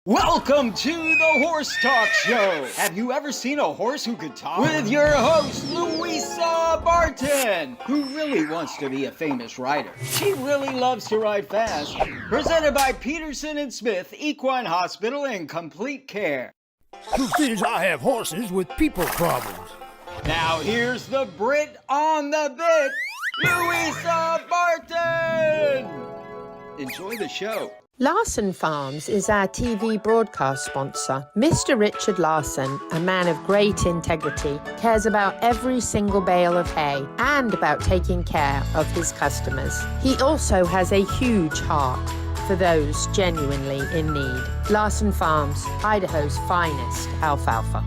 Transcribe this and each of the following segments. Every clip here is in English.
Welcome to the Horse Talk Show. Have you ever seen a horse who could talk? With your host, Louisa Barton, who really wants to be a famous rider. She really loves to ride fast. Presented by Peterson and Smith Equine Hospital and Complete Care. Truth is, I have horses with people problems. Now here's the Brit on the bit, Louisa Barton. Enjoy the show. Larson Farms is our TV broadcast sponsor. Mr. Richard Larson, a man of great integrity, cares about every single bale of hay and about taking care of his customers. He also has a huge heart for those genuinely in need. Larson Farms, Idaho's finest alfalfa.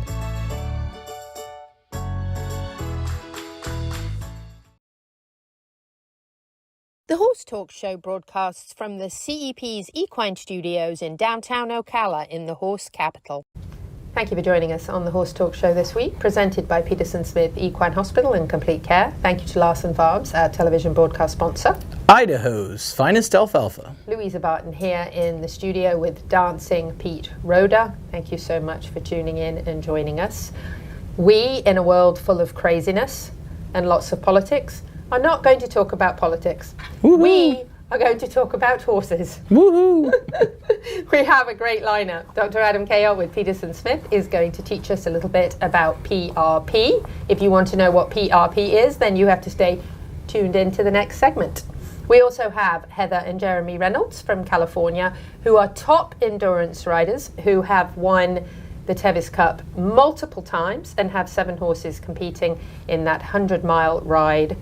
The Horse Talk Show broadcasts from the CEP's Equine Studios in downtown Ocala in the horse capital. Thank you for joining us on the Horse Talk Show this week, presented by Peterson Smith Equine Hospital and Complete Care. Thank you to Larson Farms, our television broadcast sponsor. Idaho's finest alfalfa. Louisa Barton here in the studio with Dancing Pete Roda. Thank you so much for tuning in and joining us. We, in a world full of craziness and lots of politics, are not going to talk about politics. Woo-hoo. We are going to talk about horses. Woohoo! We have a great lineup. Dr. Adam Cayot with Peterson Smith is going to teach us a little bit about PRP. If you want to know what PRP is, then you have to stay tuned in to the next segment. We also have Heather and Jeremy Reynolds from California, who are top endurance riders who have won the Tevis Cup multiple times and have 7 horses competing in that 100-mile ride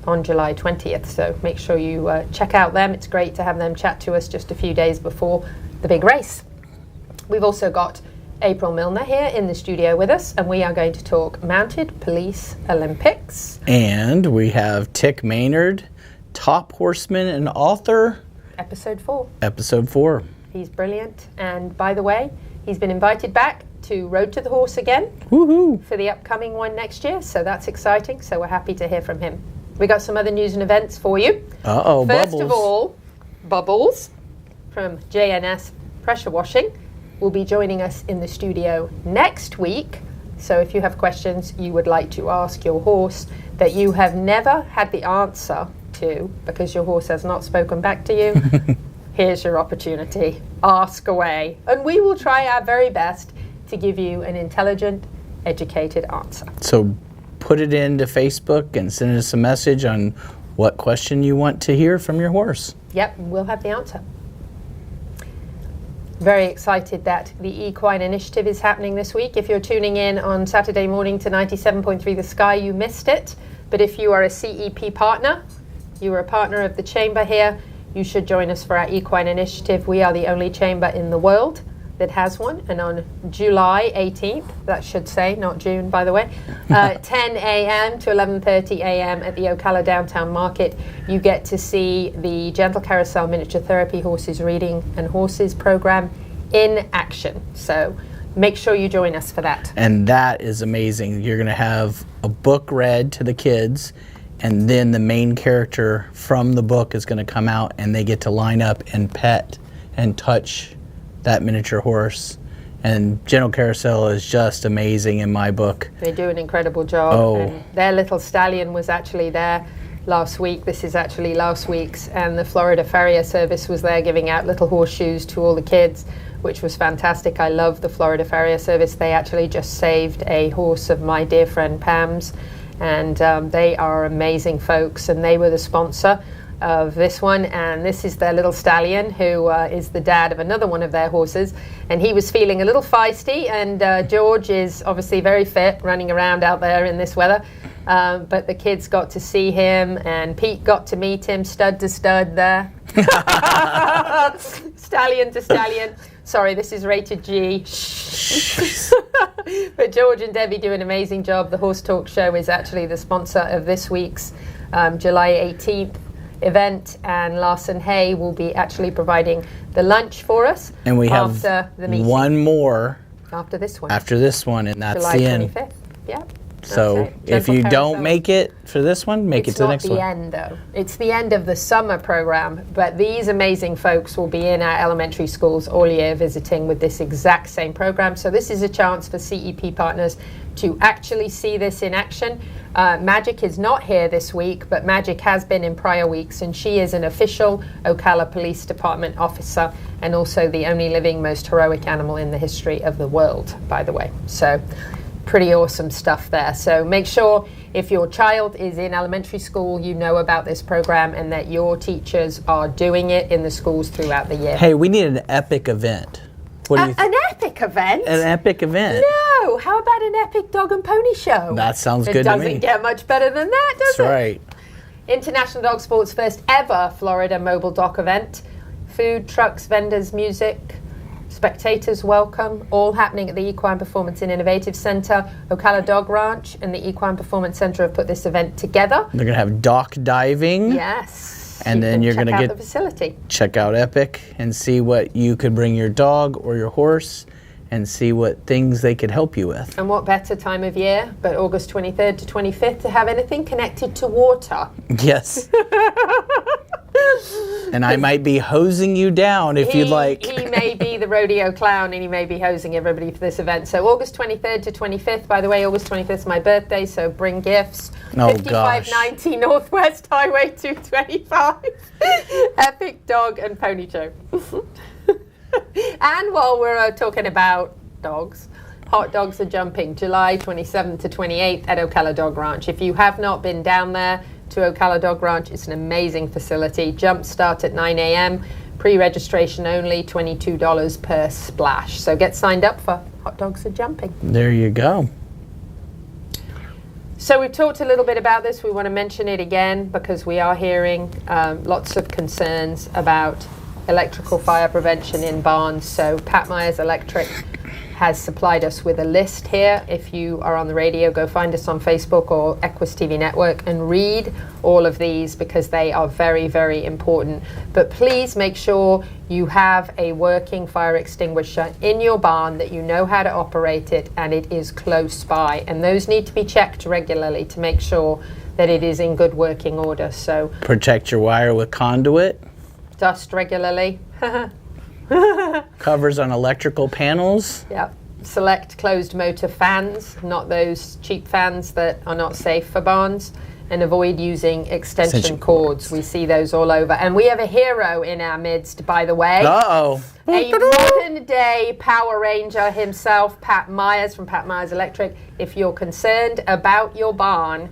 on July 20th. So make sure you check out them. It's great to have them chat to us just a few days before the big race. We've also got April Milner here in the studio with us, and we are going to talk Mounted Police Olympics. And we have Tik Maynard, top horseman and author. Episode 4. Episode 4. He's brilliant. And by the way, he's been invited back to Road to the Horse again. Woohoo! For the upcoming one next year. So that's exciting. So we're happy to hear from him. We got some other news and events for you. Uh-oh, First Bubbles. of all, Bubbles from JNS Pressure Washing will be joining us in the studio next week. So if you have questions you would like to ask your horse that you have never had the answer to because your horse has not spoken back to you, here's your opportunity. Ask away. And we will try our very best to give you an intelligent, educated answer. So put it into Facebook and send us a message on what question you want to hear from your horse. Yep, we'll have the answer. Very excited that the Equine Initiative is happening this week. If you're tuning in on Saturday morning to 97.3 The Sky, you missed it. But if you are a CEP partner, you are a partner of the chamber here, you should join us for our Equine Initiative. We are the only chamber in the world that has one, and on July 18th, that should say, not June by the way, 10 a.m. to 11:30 a.m. at the Ocala Downtown Market, you get to see the Gentle Carousel Miniature Therapy Horses Reading and Horses program in action. So make sure you join us for that. And that is amazing. You're going to have a book read to the kids, and then the main character from the book is going to come out, and they get to line up and pet and touch that miniature horse. And Gentle Carousel is just amazing in my book. They do an incredible job. Oh. And their little stallion was actually there last week. This is actually last week's, and the Florida Farrier Service was there giving out little horseshoes to all the kids, which was fantastic. I love the Florida Farrier Service. They actually just saved a horse of my dear friend Pam's, and they are amazing folks, and they were the sponsor of this one. And this is their little stallion, who is the dad of another one of their horses, and he was feeling a little feisty, and George is obviously very fit, running around out there in this weather, but the kids got to see him, and Pete got to meet him stud to stud there. Stallion to stallion. Sorry, this is rated G. But George and Debbie do an amazing job. The Horse Talk Show is actually the sponsor of this week's July 18th event, and Larson Hay will be actually providing the lunch for us. And we have after the meeting. one more After this one. and that's July the end. 25th. Yeah. So That's it. if Gentle you don't carousel. make it for this one, make it to the next one. It's not the end, though. It's the end of the summer program, but these amazing folks will be in our elementary schools all year visiting with this exact same program. So this is a chance for CEP partners to actually see this in action. Magic is not here this week, but Magic has been in prior weeks, and she is an official Ocala Police Department officer and also the only living most heroic animal in the history of the world, by the way. So pretty awesome stuff there. So make sure if your child is in elementary school, you know about this program and that your teachers are doing it in the schools throughout the year. Hey, we need an epic event. What do you An epic event? An epic event. No, how about an epic dog and pony show? That sounds good It to me. doesn't get much better than that, does That's it? right. International Dog Sport's first ever Florida mobile dock event. Food, trucks, vendors, music, spectators welcome, all happening at the Equine Performance Innovative Center. Ocala Dog Ranch and the Equine Performance Center have put this event together. They're going to have dock diving. Yes. And then you're going gonna to get- the facility. Check out Epic and see what you could bring your dog or your horse and see what things they could help you with. And what better time of year but August 23rd to 25th to have anything connected to water. Yes. And I might be hosing you down if you'd like. He may be the rodeo clown and he may be hosing everybody for this event. So August 23rd to 25th. By the way, August 25th is my birthday, so bring gifts. Oh, 5590 Northwest Highway 225. Epic dog and pony show. And while we're talking about dogs, Hot Dogs Are Jumping, July 27th to 28th at Ocala Dog Ranch. If you have not been down there to Ocala Dog Ranch, it's an amazing facility. Jumps start at 9 a.m. Pre-registration only, $22 per splash. So get signed up for Hot Dogs Are Jumping. There you go. So we've talked a little bit about this. We want to mention it again because we are hearing lots of concerns about electrical fire prevention in barns. So Pat Myers Electric has supplied us with a list here. If you are on the radio, go find us on Facebook or Equus TV Network and read all of these because they are very, very important. But please make sure you have a working fire extinguisher in your barn, that you know how to operate it and it is close by. And those need to be checked regularly to make sure that it is in good working order. So Protect your wire with conduit. dust regularly. Covers on electrical panels. Yep. Select closed motor fans, not those cheap fans that are not safe for barns. And avoid using extension cords. We see those all over. And we have a hero in our midst, by the way. Uh-oh. A modern day Power Ranger himself, Pat Myers from Pat Myers Electric. If you're concerned about your barn,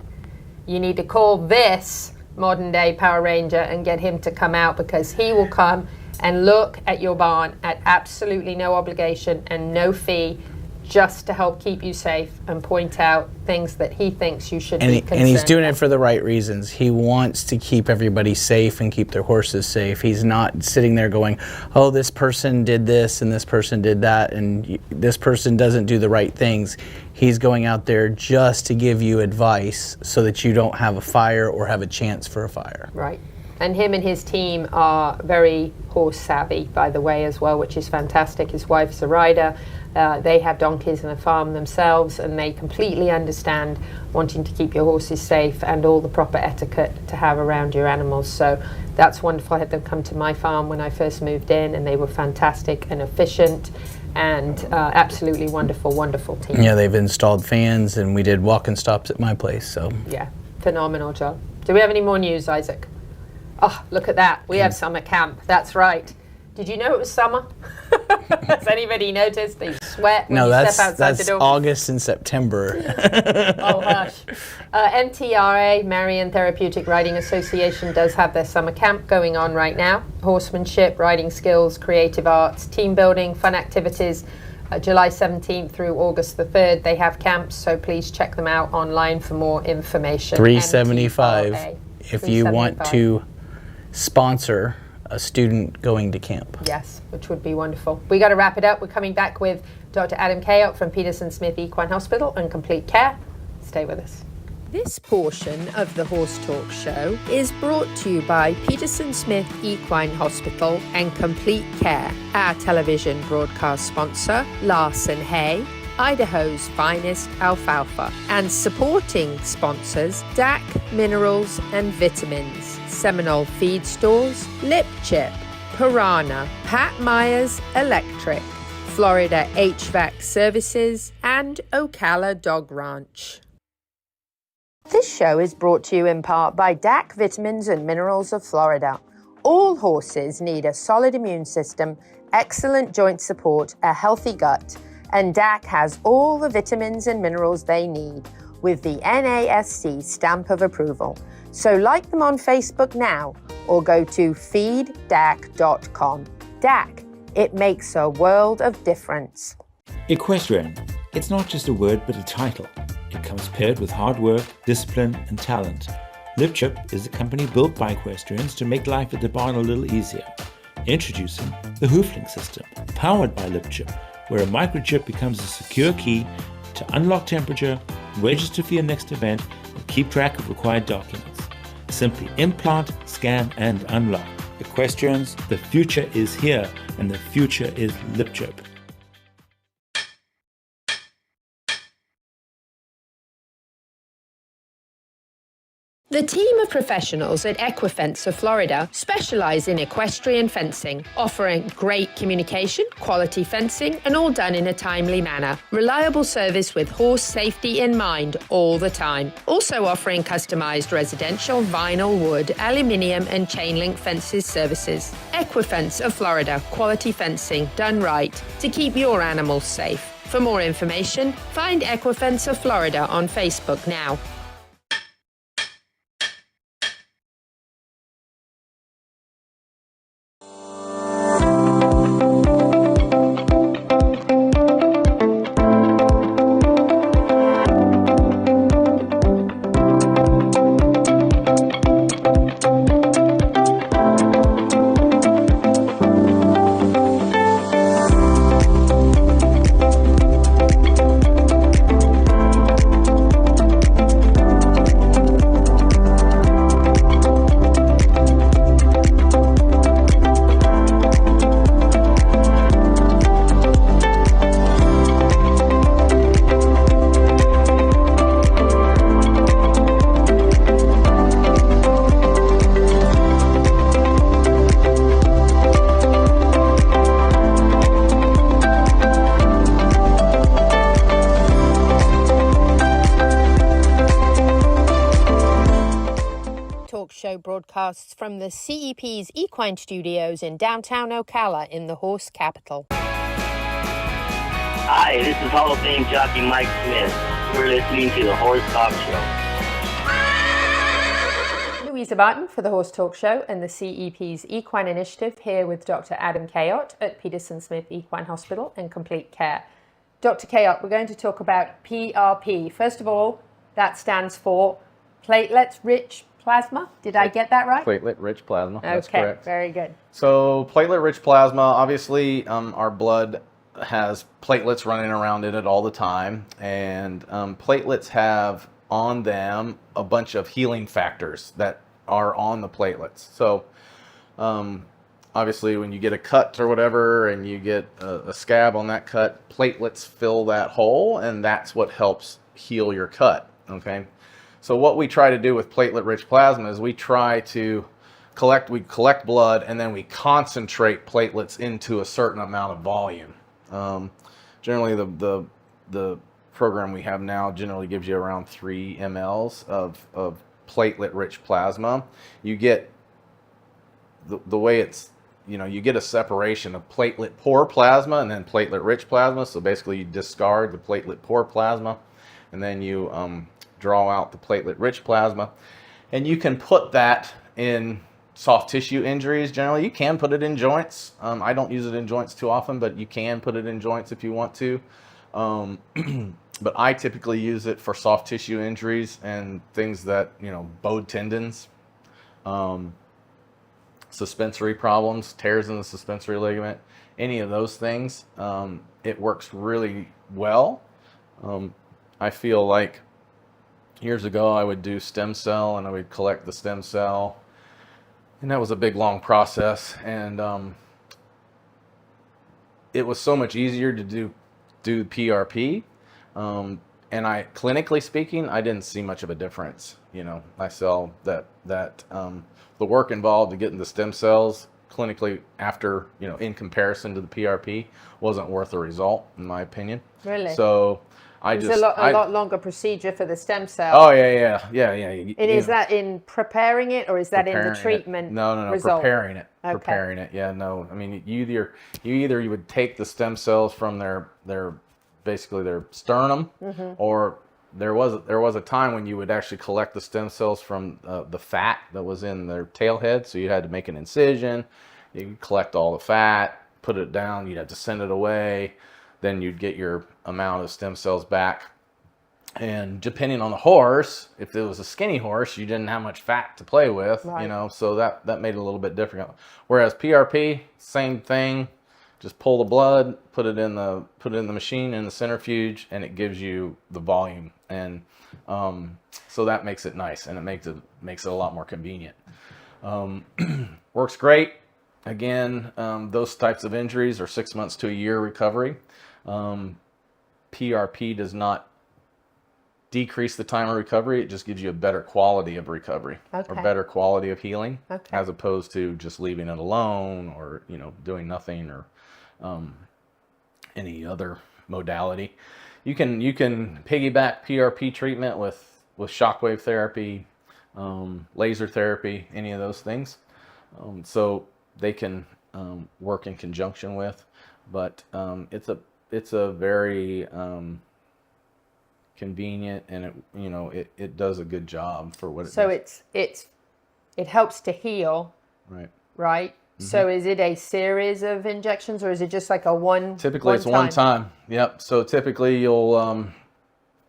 you need to call this modern day Power Ranger and get him to come out, because he will come and look at your barn at absolutely no obligation and no fee, just to help keep you safe and point out things that he thinks you should be concerned And he's doing about. it for the right reasons. He wants to keep everybody safe and keep their horses safe. He's not sitting there going, oh, this person did this and this person did that and this person doesn't do the right things. He's going out there just to give you advice so that you don't have a fire or have a chance for a fire. Right. And him and his team are very horse savvy, by the way, as well, which is fantastic. His wife's a rider. They have donkeys and a farm themselves, and they completely understand wanting to keep your horses safe and all the proper etiquette to have around your animals. So that's wonderful. I had them come to my farm when I first moved in, and they were fantastic and efficient and absolutely wonderful, wonderful team. Yeah, they've installed fans, and we did walk-in stops at my place. So Yeah, phenomenal job. Do we have any more news, Isaac? Oh, look at that. We have summer camp. That's right. Did you know it was summer? Has anybody noticed the sweat when no, you that's step outside the door? August and September. Oh, hush. MTRA, Marion Therapeutic Riding Association, does have their summer camp going on right now. Horsemanship, riding skills, creative arts, team building, fun activities. July 17th through August the 3rd, they have camps, so please check them out online for more information. $375 MTRA. if you want $375. to sponsor a student going to camp. Yes, which would be wonderful. We got to wrap it up. We're coming back with Dr. Adam Cayot from Peterson Smith Equine Hospital and Complete Care. Stay with us. This portion of the Horse Talk Show is brought to you by Peterson Smith Equine Hospital and Complete Care. Our television broadcast sponsor, Larson Hay. Idaho's finest alfalfa. And supporting sponsors DAC Minerals and Vitamins, Seminole Feed Stores, Lip Chip, Piranha, Pat Myers Electric, Florida HVAC Services, and Ocala Dog Ranch. This show is brought to you in part by DAC Vitamins and Minerals of Florida. All horses need a solid immune system, excellent joint support, a healthy gut, and DAC has all the vitamins and minerals they need with the NASC stamp of approval. So like them on Facebook now or go to feeddac.com. DAC, it makes a world of difference. Equestrian. It's not just a word but a title. It comes paired with hard work, discipline, and talent. LipChip is a company built by equestrians to make life at the barn a little easier. Introducing the Hoofling system, powered by LipChip, where a microchip becomes a secure key to unlock temperature, register for your next event, and keep track of required documents. Simply implant, scan, and unlock. Equestrians, the future is here, and the future is LipChip. The team of professionals at Equifence of Florida specialize in equestrian fencing, offering great communication, quality fencing, and all done in a timely manner. Reliable service with horse safety in mind all the time. Also offering customized residential, vinyl, wood, aluminium, and chain link fences services. Equifence of Florida, quality fencing done right to keep your animals safe. For more information, find Equifence of Florida on Facebook now. Broadcasts from the CEP's Equine Studios in downtown Ocala in the horse capital. Hi, this is Hall of Fame jockey Mike Smith. We're listening to the Horse Talk Show. Louisa Barton for the Horse Talk Show and the CEP's Equine Initiative here with Dr. Adam Cayot at Peterson Smith Equine Hospital and Complete Care. Dr. Cayot, we're going to talk about PRP. First of all, that stands for platelets-rich plasma. Did I get that right? Platelet-rich plasma. That's okay, correct. Very good. So platelet-rich plasma, obviously our blood has platelets running around in it all the time, and platelets have on them a bunch of healing factors that are on the platelets. So obviously when you get a cut or whatever and you get a scab on that cut, platelets fill that hole, and that's what helps heal your cut. Okay. So what we try to do with platelet-rich plasma is we try to collect blood, and then we concentrate platelets into a certain amount of volume. Generally, the program we have now generally gives you around 3 mLs of platelet-rich plasma. You get the way it's, you get a separation of platelet-poor plasma and then platelet-rich plasma. So basically, you discard the platelet-poor plasma, and then you draw out the platelet-rich plasma, and you can put that in soft tissue injuries. Generally, you can put it in joints. I don't use it in joints too often, but you can put it in joints if you want to. But I typically use it for soft tissue injuries and things that, bowed tendons, suspensory problems, tears in the suspensory ligament, any of those things. It works really well. I feel like years ago, I would do stem cell, and I would collect the stem cell, and that was a big, long process. And it was so much easier to do PRP. And clinically speaking, I didn't see much of a difference. I saw that the work involved in getting the stem cells clinically after, in comparison to the PRP, wasn't worth the result, in my opinion. Really? So it's a lot longer procedure for the stem cell. Oh yeah. And is that in preparing it, or is that in the treatment? No. Result? Preparing it. Okay. Preparing it. Yeah, no. I mean, you would take the stem cells from their basically their sternum, or there was a time when you would actually collect the stem cells from the fat that was in their tail head. So you had to make an incision, you collect all the fat, put it down, you'd have to send it away, then you'd get your amount of stem cells back. And depending on the horse, if it was a skinny horse, you didn't have much fat to play with, right. So that made it a little bit different. Whereas PRP, same thing. Just pull the blood, put it in the machine in the centrifuge, and it gives you the volume, and so that makes it nice, and it makes it a lot more convenient. Works great. Again, those types of injuries are 6 months to a year recovery. PRP does not decrease the time of recovery; it just gives you a better quality of recovery, or better quality of healing, as opposed to just leaving it alone, or doing nothing, or any other modality. You can piggyback PRP treatment with shockwave therapy, laser therapy, any of those things. So they can work in conjunction with, but it's a very convenient, and it does a good job for what it does. So it helps to heal, right? So is it a series of injections, or is it just like a one? Typically, it's one time. Yep. So typically, you'll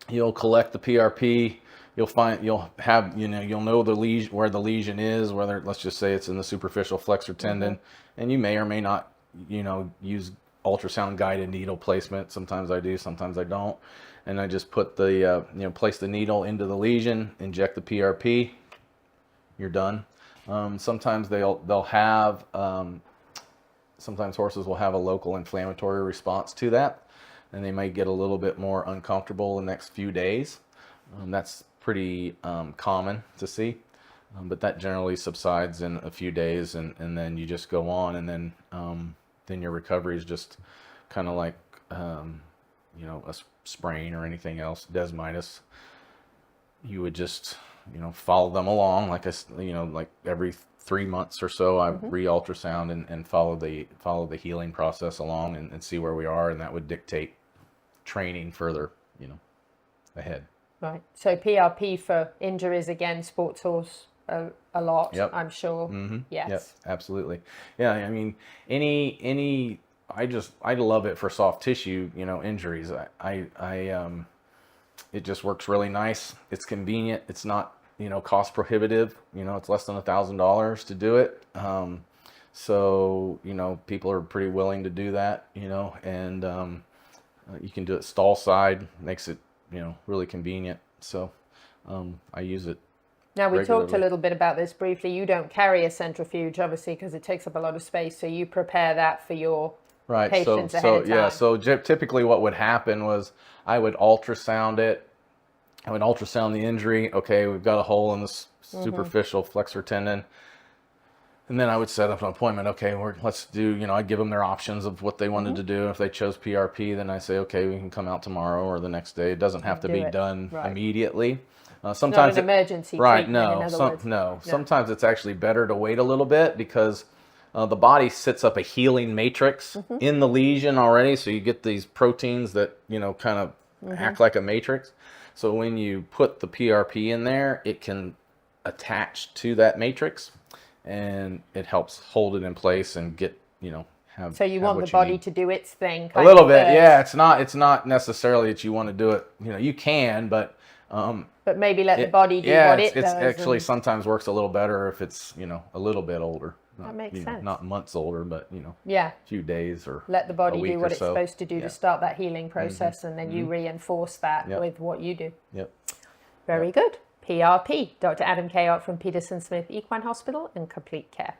collect the PRP. You'll know the lesion, where the lesion is. Whether, let's just say, it's in the superficial flexor tendon, and you may or may not, use ultrasound guided needle placement. Sometimes I do, sometimes I don't. And I just put the place the needle into the lesion, inject the PRP. You're done. Sometimes they'll have sometimes horses will have a local inflammatory response to that, and they might get a little bit more uncomfortable the next few days. That's pretty common to see, but that generally subsides in a few days, and then you just go on, and then your recovery is just kind of like a sprain or anything else, desmitis. You would just follow them along, like every 3 months or so, I re-ultrasound and follow the healing process along, and see where we are, and that would dictate training further, ahead. Right. So PRP for injuries, again, sports horse a lot. Yep. I'm sure. Yes. Yep. Absolutely. Yeah. I mean, I love it for soft tissue, injuries. It just works really nice. It's convenient. It's not, cost prohibitive. It's less than $1,000 to do it. So, people are pretty willing to do that, and you can do it stall side, makes it, really convenient. So I use it. Now, we regularly. talked a little bit about this briefly. You don't carry a centrifuge, obviously, because it takes up a lot of space. So you prepare that for your patients ahead of time. Yeah. So typically what would happen was I would ultrasound it. I would ultrasound the injury. Okay, we've got a hole in the superficial flexor tendon. And then I would set up an appointment. Okay, let's do, I'd give them their options of what they wanted to do. If they chose PRP, then I say, okay, we can come out tomorrow or the next day. It doesn't have to be done immediately. Sometimes not an emergency treatment, Sometimes it's actually better to wait a little bit, because the body sets up a healing matrix in the lesion already. So you get these proteins that, kind of act like a matrix. So when you put the PRP in there, it can attach to that matrix, and it helps hold it in place and get, So you want the body to do its thing. A little bit, yeah. It's not necessarily that you want to do it. You can, but maybe let the body do what it does. It actually sometimes works a little better if it's, a little bit older. That makes sense. Not months older, but, a few days or let the body a week do what or it's so. supposed to do to start that healing process, and then you reinforce that with what you do. Yep. Very good. PRP. Dr. Adam Cayot from Peterson Smith Equine Hospital and Complete Care.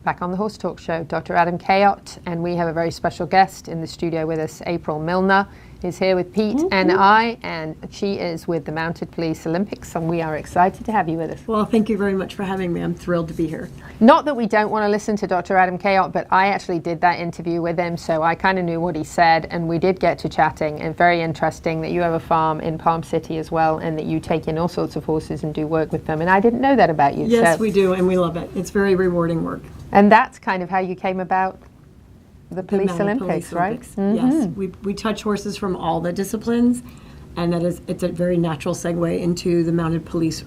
Back on the Horse Talk Show, Dr. Adam Cayot, and we have a very special guest in the studio with us. April Milner is here with Pete and I, and she is with the Mounted Police Olympics, and we are excited to have you with us. Well, thank you very much for having me. I'm thrilled to be here. Not that we don't want to listen to Dr. Adam Cayot, but I actually did that interview with him, so I kind of knew what he said, and we did get to chatting, and very interesting that you have a farm in Palm City as well, and that you take in all sorts of horses and do work with them, and I didn't know that about you. Yes, we do, and we love it. It's very rewarding work. And that's kind of how you came about the Police Mounted Olympics, Police right? Olympics. Yes, we touch horses from all the disciplines, and it's a very natural segue into the Mounted Police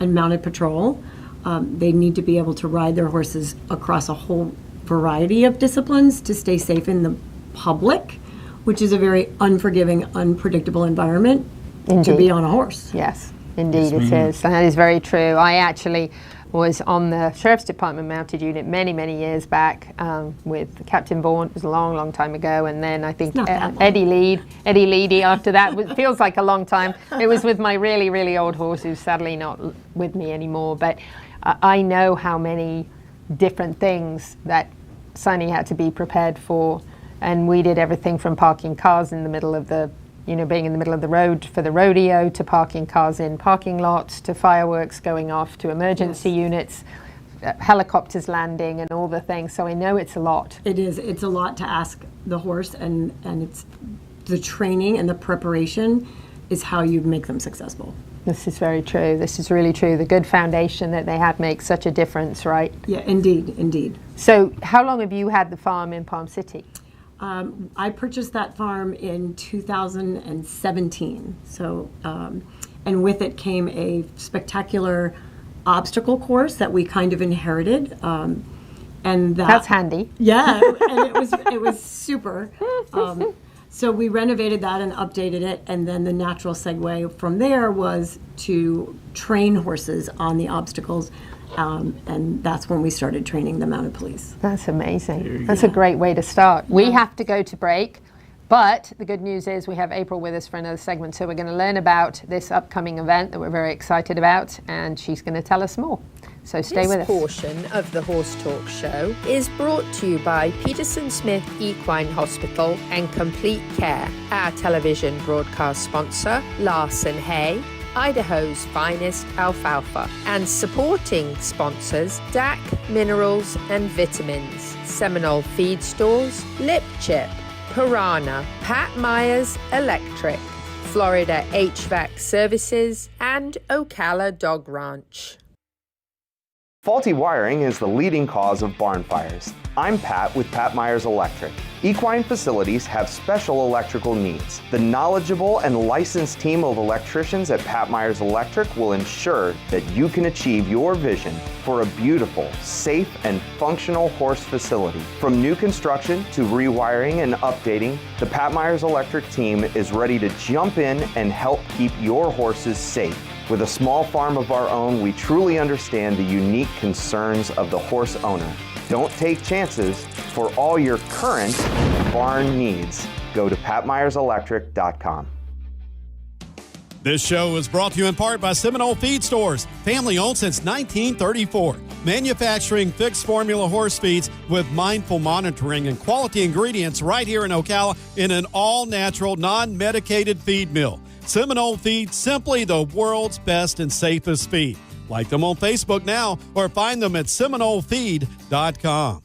and Mounted Patrol. They need to be able to ride their horses across a whole variety of disciplines to stay safe in the public, which is a very unforgiving, unpredictable environment to be on a horse. Yes, indeed it is. That is very true. I actually was on the Sheriff's Department mounted unit many, many years back with Captain Vaughan. It was a long, long time ago. And then I think Eddie Leedy after that. It feels like a long time. It was with my really, really old horse who's sadly not with me anymore. But I know how many different things that Sonny had to be prepared for. And we did everything from parking cars in the middle of the being in the middle of the road for the rodeo, to parking cars in parking lots, to fireworks going off, to emergency units, helicopters landing, and all the things. So I know it's a lot. It is. It's a lot to ask the horse, and it's the training and the preparation is how you make them successful. This is very true. This is really true. The good foundation that they have makes such a difference, right? Yeah, indeed, indeed. So how long have you had the farm in Palm City? I purchased that farm in 2017. So, and with it came a spectacular obstacle course that we kind of inherited. And that's handy. Yeah, and it was super. So we renovated that and updated it, and then the natural segue from there was to train horses on the obstacles. And that's when we started training the Mounted Police. That's amazing. That's a great way to start. We have to go to break, but the good news is we have April with us for another segment, so we're going to learn about this upcoming event that we're very excited about, and she's going to tell us more. So stay with us. This portion of the Horse Talk Show is brought to you by Peterson Smith Equine Hospital and Complete Care, our television broadcast sponsor, Larson Hay, Idaho's finest alfalfa, and supporting sponsors DAC Minerals and Vitamins, Seminole Feed Stores, Lip Chip, Piranha, Pat Myers Electric, Florida HVAC Services, and Ocala Dog Ranch. Faulty wiring is the leading cause of barn fires. I'm Pat with Pat Myers Electric. Equine facilities have special electrical needs. The knowledgeable and licensed team of electricians at Pat Myers Electric will ensure that you can achieve your vision for a beautiful, safe, and functional horse facility. From new construction to rewiring and updating, the Pat Myers Electric team is ready to jump in and help keep your horses safe. With a small farm of our own, we truly understand the unique concerns of the horse owner. Don't take chances. For all your current barn needs, go to patmyerselectric.com. This show is brought to you in part by Seminole Feed Stores, family owned since 1934. Manufacturing fixed formula horse feeds with mindful monitoring and quality ingredients right here in Ocala in an all-natural, non-medicated feed mill. Seminole Feed, simply the world's best and safest feed. Like them on Facebook now or find them at seminolefeed.com.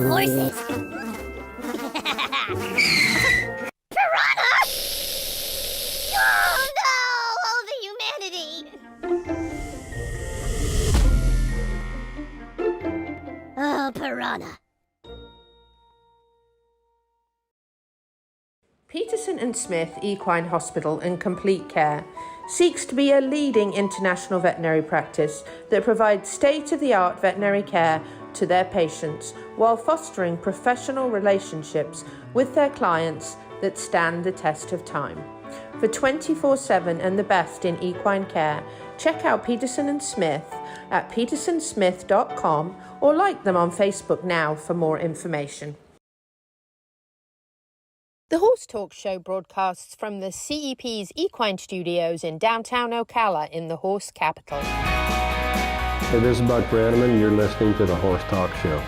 Horses. Piranha! Oh no! Oh, the humanity! Oh, piranha. Peterson and Smith Equine Hospital and Complete Care seeks to be a leading international veterinary practice that provides state-of-the-art veterinary care to their patients while fostering professional relationships with their clients that stand the test of time. For 24/7 and the best in equine care, check out Peterson and Smith at petersonsmith.com or like them on Facebook now for more information. The Horse Talk Show broadcasts from the CEP's Equine Studios in downtown Ocala in the horse capital. Hey, this is Buck Brannaman. You're listening to the Horse Talk Show.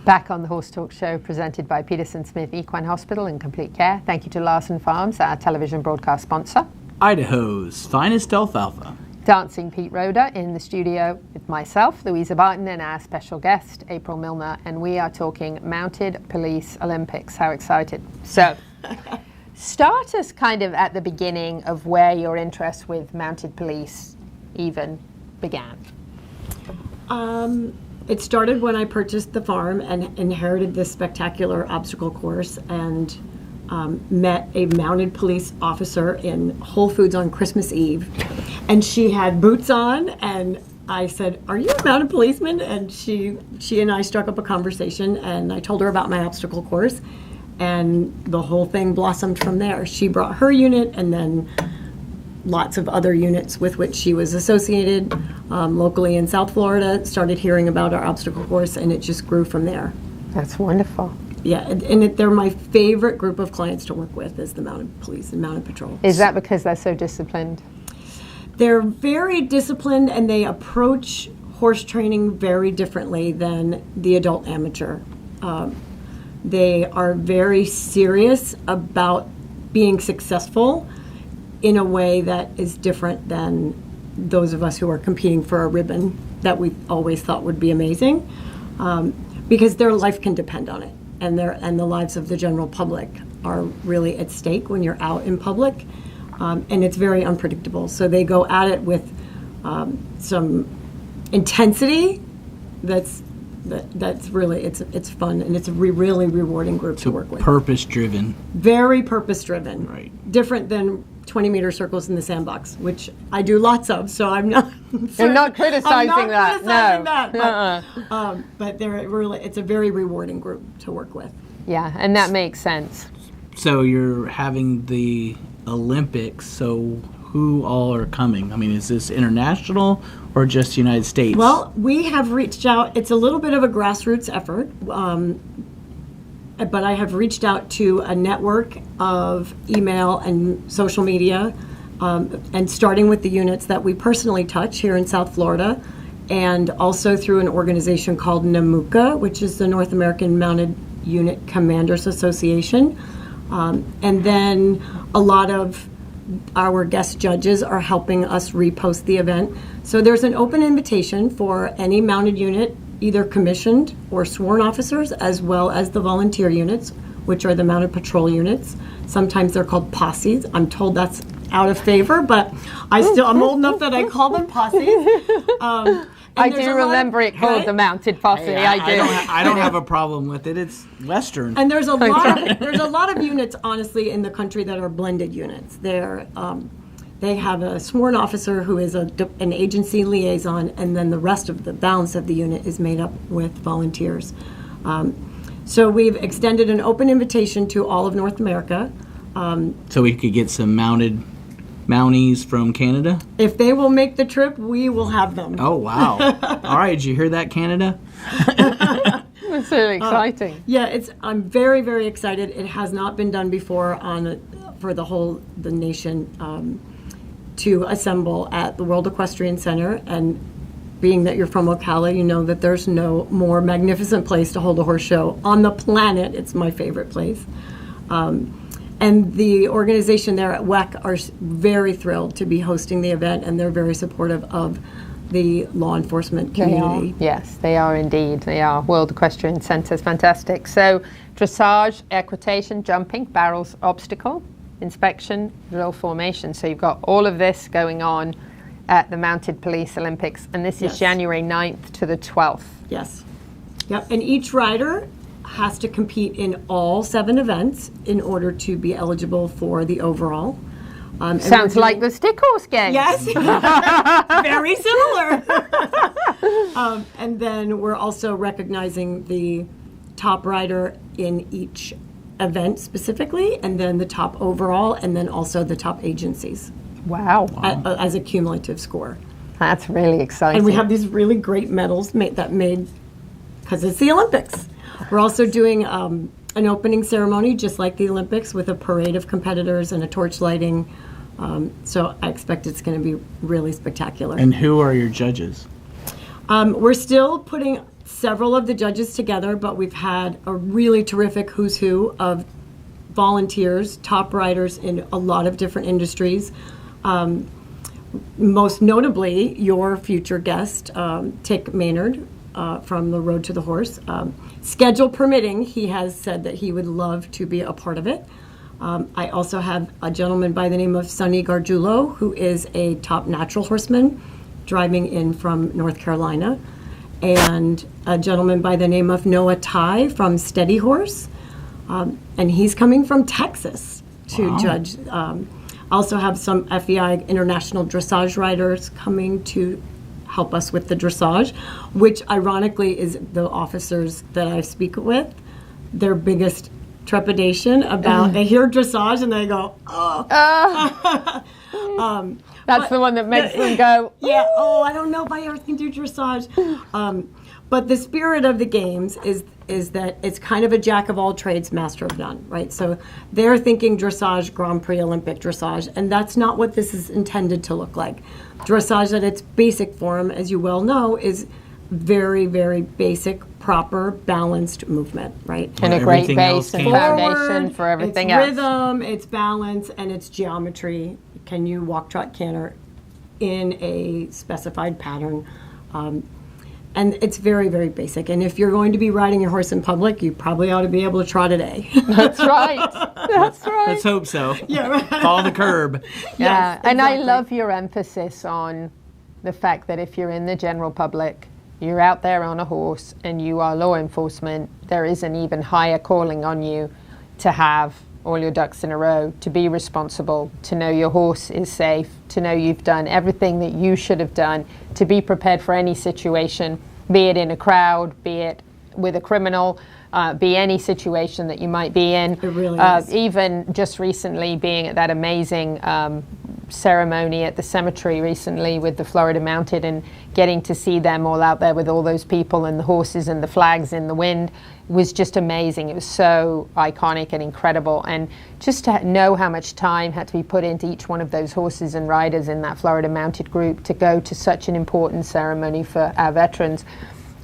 Back on the Horse Talk Show, presented by Peterson Smith Equine Hospital and Complete Care. Thank you to Larson Farms, our television broadcast sponsor. Idaho's finest alfalfa. Dancing Pete Roder in the studio with myself, Louisa Barton, and our special guest, April Milner, and we are talking Mounted Police Olympics. How excited. So, start us kind of at the beginning of where your interest with mounted police even began. It started when I purchased the farm and inherited this spectacular obstacle course and met a mounted police officer in Whole Foods on Christmas Eve. And she had boots on, and I said, "Are you a mounted policeman?" And she and I struck up a conversation, and I told her about my obstacle course, and the whole thing blossomed from there. She brought her unit, and then lots of other units with which she was associated locally in South Florida started hearing about our obstacle course, and it just grew from there. That's wonderful. Yeah, and they're my favorite group of clients to work with is the mounted police and mounted patrol. Is that because they're so disciplined? They're very disciplined, and they approach horse training very differently than the adult amateur. They are very serious about being successful in a way that is different than those of us who are competing for a ribbon that we always thought would be amazing, because their life can depend on it, and the lives of the general public are really at stake when you're out in public, and it's very unpredictable. So they go at it with some intensity that's really it's fun, and it's a really rewarding group to work with. Purpose driven. Very purpose driven. Right. Different than 20-meter circles in the sandbox, which I do lots of, so I'm not. You're not criticizing that. But it's a very rewarding group to work with. Yeah, and that makes sense. So you're having the Olympics, so who all are coming? I mean, is this international or just United States? Well, we have reached out. It's a little bit of a grassroots effort, but I have reached out to a network of email and social media, and starting with the units that we personally touch here in South Florida, and also through an organization called NAMUCA, which is the North American Mounted Unit Commanders Association. And then a lot of our guest judges are helping us repost the event. So there's an open invitation for any mounted unit, either commissioned or sworn officers, as well as the volunteer units, which are the mounted patrol units. Sometimes they're called posses. I'm told that's out of favor, but I'm old enough that I call them posses. I do remember it called the mounted posse. I don't have a problem with it. It's Western. And there's a lot of units, honestly, in the country that are blended units. They have a sworn officer who is an agency liaison, and then the rest of the balance of the unit is made up with volunteers. So we've extended an open invitation to all of North America. So we could get some Mounties from Canada? If they will make the trip, we will have them. Oh, wow. All right, did you hear that, Canada? That's really exciting. I'm very, very excited. It has not been done before for the nation to assemble at the World Equestrian Center. And being that you're from Ocala, you know that there's no more magnificent place to hold a horse show on the planet. It's my favorite place. And the organization there at WEC are very thrilled to be hosting the event, and they're very supportive of the law enforcement community. Yes, they are indeed. They are. World Equestrian Center is fantastic. So dressage, equitation, jumping, barrels, obstacle, inspection, drill formation. So you've got all of this going on at the Mounted Police Olympics, and this is January 9th to the 12th. Yes. Yep. And each rider has to compete in all 7 events in order to be eligible for the overall. Sounds like the stick horse game. Yes, very similar. And then we're also recognizing the top rider in each event specifically, and then the top overall, and then also the top agencies. Wow. As a cumulative score. That's really exciting. And we have these really great medals made because it's the Olympics. We're also doing an opening ceremony, just like the Olympics, with a parade of competitors and a torch lighting. So I expect it's going to be really spectacular. And who are your judges? We're still putting several of the judges together, but we've had a really terrific who's who of volunteers, top riders in a lot of different industries. Most notably, your future guest, Tik Maynard, from the Road to the Horse. Schedule permitting, he has said that he would love to be a part of it. I also have a gentleman by the name of Sonny Gargiulo, who is a top natural horseman driving in from North Carolina, and a gentleman by the name of Noah Ty from Steady Horse, and he's coming from Texas to judge. Also have some FEI international dressage riders coming to help us with the dressage, which ironically is the officers that I speak with. Their biggest trepidation about, they hear dressage and they go, oh. That's the one that makes them go, yeah, oh, I don't know if I ever can do dressage. But the spirit of the games is that it's kind of a jack of all trades, master of none, right? So they're thinking dressage, Grand Prix, Olympic dressage, and that's not what this is intended to look like. Dressage at its basic form, as you well know, is very, very basic, proper, balanced movement, right? And a great base and foundation for everything else. It's rhythm, it's balance, and it's geometry. Can you walk, trot, canter in a specified pattern? And it's very, very basic. And if you're going to be riding your horse in public, you probably ought to be able to trot an A. That's right. That's right. Let's hope so. Yeah, right. Follow the curb. Yeah, Yes, and I exactly. love your emphasis on the fact that if you're in the general public, you're out there on a horse and you are law enforcement, there is an even higher calling on you to have all your ducks in a row, to be responsible, to know your horse is safe, to know you've done everything that you should have done, to be prepared for any situation, be it in a crowd, be it with a criminal, be any situation that you might be in. It really is. Even just recently being at that amazing ceremony at the cemetery recently with the Florida Mounted and getting to see them all out there with all those people and the horses and the flags in the wind was just amazing. It was so iconic and incredible, and just to know how much time had to be put into each one of those horses and riders in that Florida Mounted group to go to such an important ceremony for our veterans,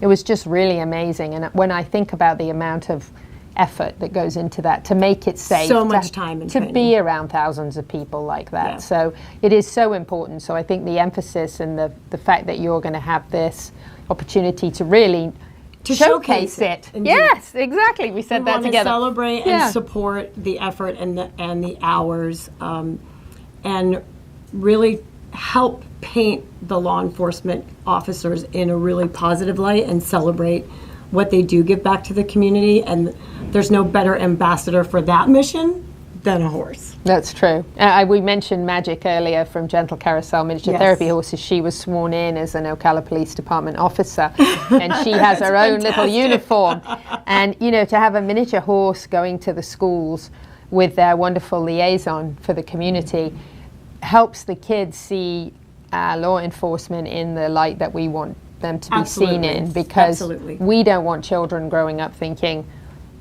it was just really amazing. And when I think about the amount of effort that goes into that to make it safe, So much time and to training. be around thousands of people like that. Yeah. So it is so important. So I think the emphasis and the fact that you're going to have this opportunity to really To showcase it. Indeed. Yes, exactly. We said We that want to together. celebrate Yeah. and support the effort and the hours, and really help paint the law enforcement officers in a really positive light and celebrate what they do give back to the community. And there's no better ambassador for that mission than a horse. That's true. We mentioned Magic earlier from Gentle Carousel Miniature Yes. Therapy Horses. She was sworn in as an Ocala Police Department officer, and she has her own little uniform. And, you know, to have a miniature horse going to the schools with their wonderful liaison for the community helps the kids see law enforcement in the light that we want them to be seen in, because we don't want children growing up thinking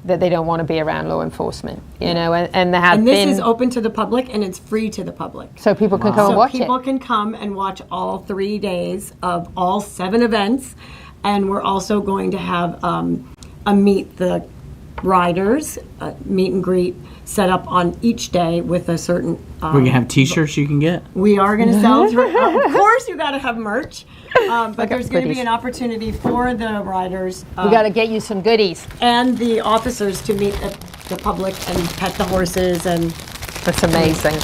that they don't want to be around law enforcement, you know, and there have And this been... is open to the public, and it's free to the public. So people can come and watch it. So people can come and watch all 3 days of all 7 events. And we're also going to have a meet the riders, meet and greet set up on each day with a certain... We're going to have t-shirts you can get? We are going to sell... of course, you got to have merch. But there's going to be an opportunity for the riders. We got to get you some goodies. And the officers to meet the public and pet the horses. And that's amazing.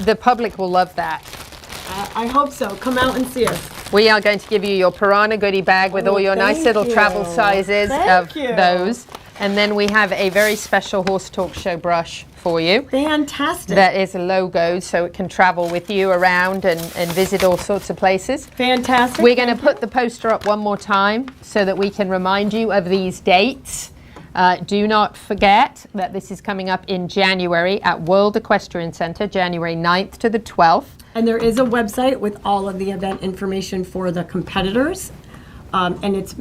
The public will love that. I hope so. Come out and see us. We are going to give you your Piranha goodie bag with all your nice little travel sizes of those. And then we have a very special Horse Talk Show brush for you. Fantastic. That is a logo, so it can travel with you around and visit all sorts of places. Fantastic. We're going to put the poster up one more time so that we can remind you of these dates. Do not forget that this is coming up in January at World Equestrian Center, January 9th to the 12th. And there is a website with all of the event information for the competitors. And it's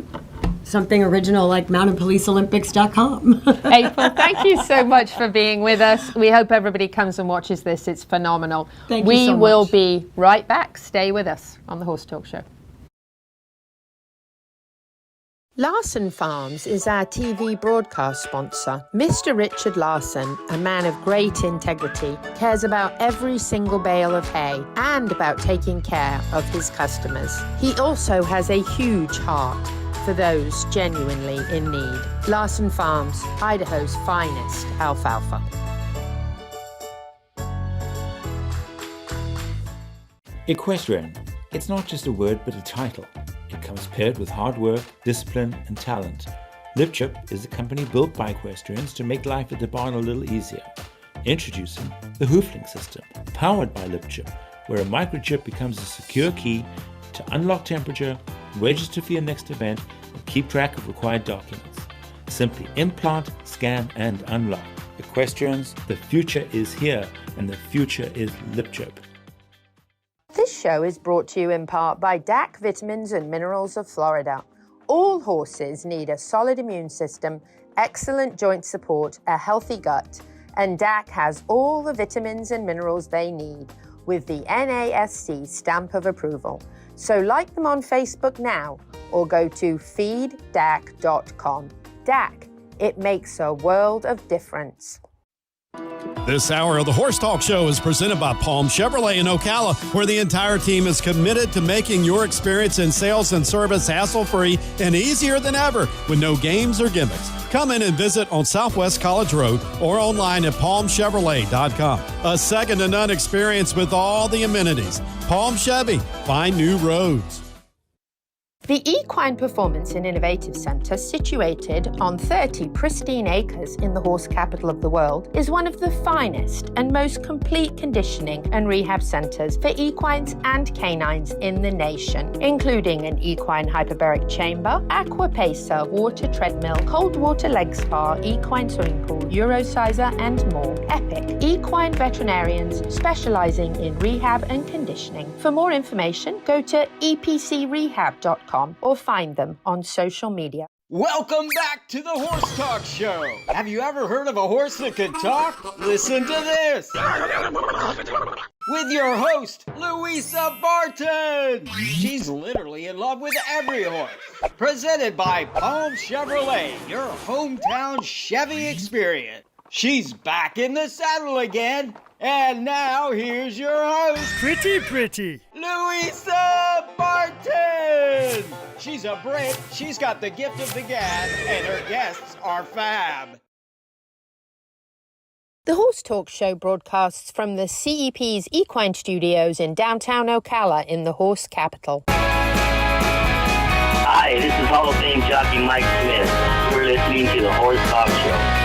something original like mountainpoliceolympics.com. April, thank you so much for being with us. We hope everybody comes and watches this. It's phenomenal. Thank you so much. We will be right back. Stay with us on the Horse Talk Show. Larson Farms is our TV broadcast sponsor. Mr. Richard Larson, a man of great integrity, cares about every single bale of hay and about taking care of his customers. He also has a huge heart for those genuinely in need. Larson Farms, Idaho's finest alfalfa. Equestrian. It's not just a word but a title. It comes paired with hard work, discipline, and talent. LipChip is a company built by equestrians to make life at the barn a little easier. Introducing the Hooflink system, powered by LipChip, where a microchip becomes a secure key to unlock temperature, register for your next event, and keep track of required documents. Simply implant, scan, and unlock. Equestrians, the future is here, and the future is LipChip. This show is brought to you in part by DAC Vitamins and Minerals of Florida. All horses need a solid immune system, excellent joint support, a healthy gut, and DAC has all the vitamins and minerals they need with the NASC stamp of approval. So like them on Facebook now or go to feeddac.com. DAC, it makes a world of difference. This hour of the Horse Talk Show is presented by Palm Chevrolet in Ocala, where the entire team is committed to making your experience in sales and service hassle-free and easier than ever with no games or gimmicks. Come in and visit on Southwest College Road or online at palmchevrolet.com. A second-to-none experience with all the amenities. Palm Chevy, find new roads. The Equine Performance Innovative Center, situated on 30 pristine acres in the horse capital of the world, is one of the finest and most complete conditioning and rehab centers for equines and canines in the nation, including an equine hyperbaric chamber, aqua pacer, water treadmill, cold water leg spa, equine swimming pool, Eurosizer, and more. Epic equine veterinarians specializing in rehab and conditioning. For more information, go to epcrehab.com. Or find them on social media. Welcome back to the Horse Talk Show. Have you ever heard of a horse that can talk? Listen to this. With your host, Louisa Barton. She's literally in love with every horse. Presented by Palm Chevrolet, your hometown Chevy experience. She's back in the saddle again. And now, here's your host, Pretty. Louisa Barton! She's a Brit, she's got the gift of the gab, and her guests are fab. The Horse Talk Show broadcasts from the CEP's Equine Studios in downtown Ocala in the horse capital. Hi, this is Hall of Fame jockey Mike Smith. You're listening to the Horse Talk Show.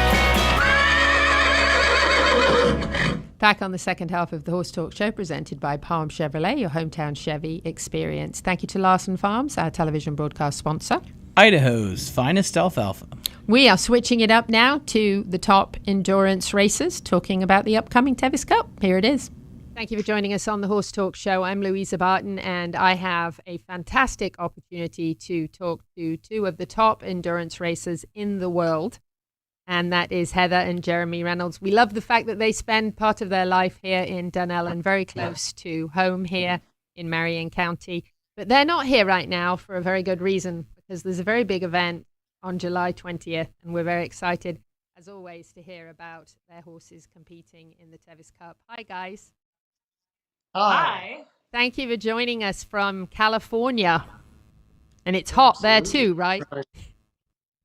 Back on the second half of the Horse Talk Show, presented by Palm Chevrolet, your hometown Chevy experience. Thank you to Larson Farms, our television broadcast sponsor. Idaho's finest alfalfa. We are switching it up now to the top endurance races, talking about the upcoming Tevis Cup. Here it is. Thank you for joining us on the Horse Talk Show. I'm Louisa Barton, and I have a fantastic opportunity to talk to two of the top endurance racers in the world. And that is Heather and Jeremy Reynolds. We love the fact that they spend part of their life here in Dunellen, very close to home here in Marion County. But they're not here right now for a very good reason, because there's a very big event on July 20th, and we're very excited, as always, to hear about their horses competing in the Tevis Cup. Hi, guys. Hi. Thank you for joining us from California. And it's hot there too, right?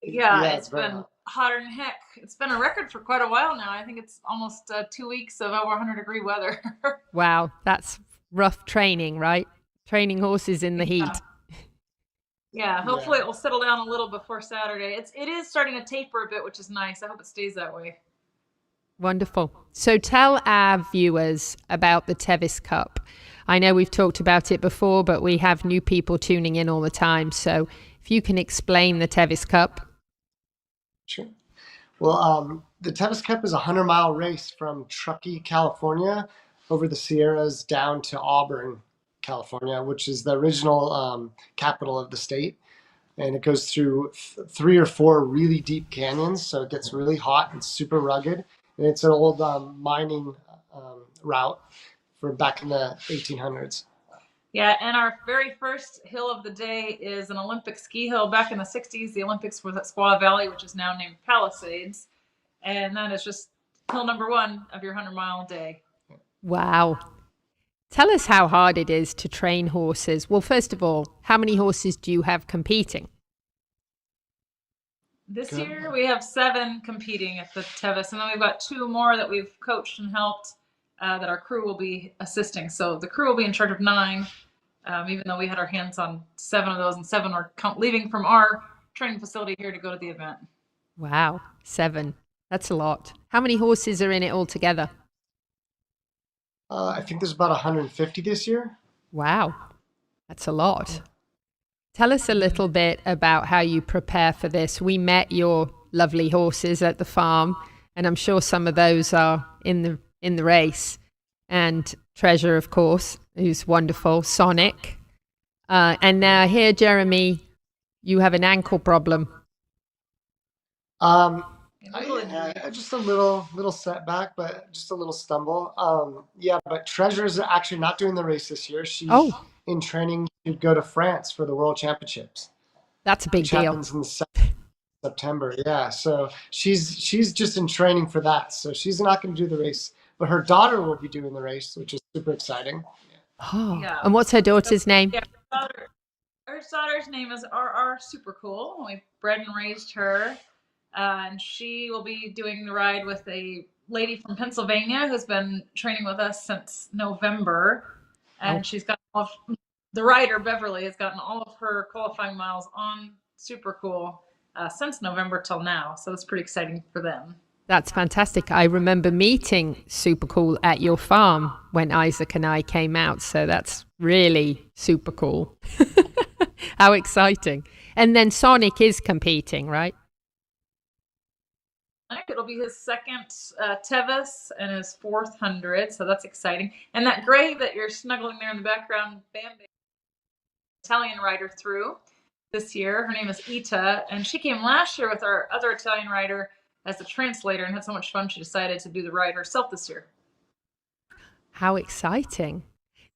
Yeah, it's been hotter than heck. It's been a record for quite a while now. I think it's almost 2 weeks of over 100-degree weather. Wow, that's rough training, right? Training horses in the heat. Yeah, hopefully it will settle down a little before Saturday. It is starting to taper a bit, which is nice. I hope it stays that way. Wonderful. So tell our viewers about the Tevis Cup. I know we've talked about it before, but we have new people tuning in all the time. So if you can explain the Tevis Cup. Sure. Well, the Tevis Cup is a 100-mile race from Truckee, California, over the Sierras down to Auburn, California, which is the original capital of the state. and it goes through 3 or 4 really deep canyons, so it gets really hot and super rugged. And it's an old mining route from back in the 1800s. Yeah, and our very first hill of the day is an Olympic ski hill. Back in the 60s, the Olympics was at Squaw Valley, which is now named Palisades. And that is just hill number 1 of your 100-mile day. Wow. Tell us how hard it is to train horses. Well, first of all, how many horses do you have competing? This year, we have 7 competing at the Tevis, and then we've got 2 more that we've coached and helped that our crew will be assisting. So the crew will be in charge of 9. Even though we had our hands on 7 of those, and 7 are leaving from our training facility here to go to the event. Wow, 7. That's a lot. How many horses are in it altogether? I think there's about 150 this year. Wow, that's a lot. Tell us a little bit about how you prepare for this. We met your lovely horses at the farm, and I'm sure some of those are in the race. And Treasure, of course, who's wonderful, Sonic. And now here, Jeremy, you have an ankle problem. Just a little setback, but just a little stumble. Yeah, but Treasure's actually not doing the race this year. She's in training to go to France for the World Championships. That's a big deal. Happens in September. Yeah, so she's just in training for that. So she's not going to do the race, but her daughter will be doing the race, which is super exciting. Oh, yeah. And what's her daughter's name? Yeah, her daughter's name is RR Super Cool. We bred and raised her. And she will be doing the ride with a lady from Pennsylvania who's been training with us since November. And she's got the rider, Beverly, has gotten all of her qualifying miles on Super Cool since November till now. So it's pretty exciting for them. That's fantastic. I remember meeting Super Cool at your farm when Isaac and I came out. So that's really super cool. How exciting. And then Sonic is competing, right? It'll be his second Tevis and his 4th 100, so that's exciting. And that gray that you're snuggling there in the background, Bambi, Italian rider through this year. Her name is Ita, and she came last year with our other Italian rider as a translator and had so much fun she decided to do the ride herself this year. How exciting.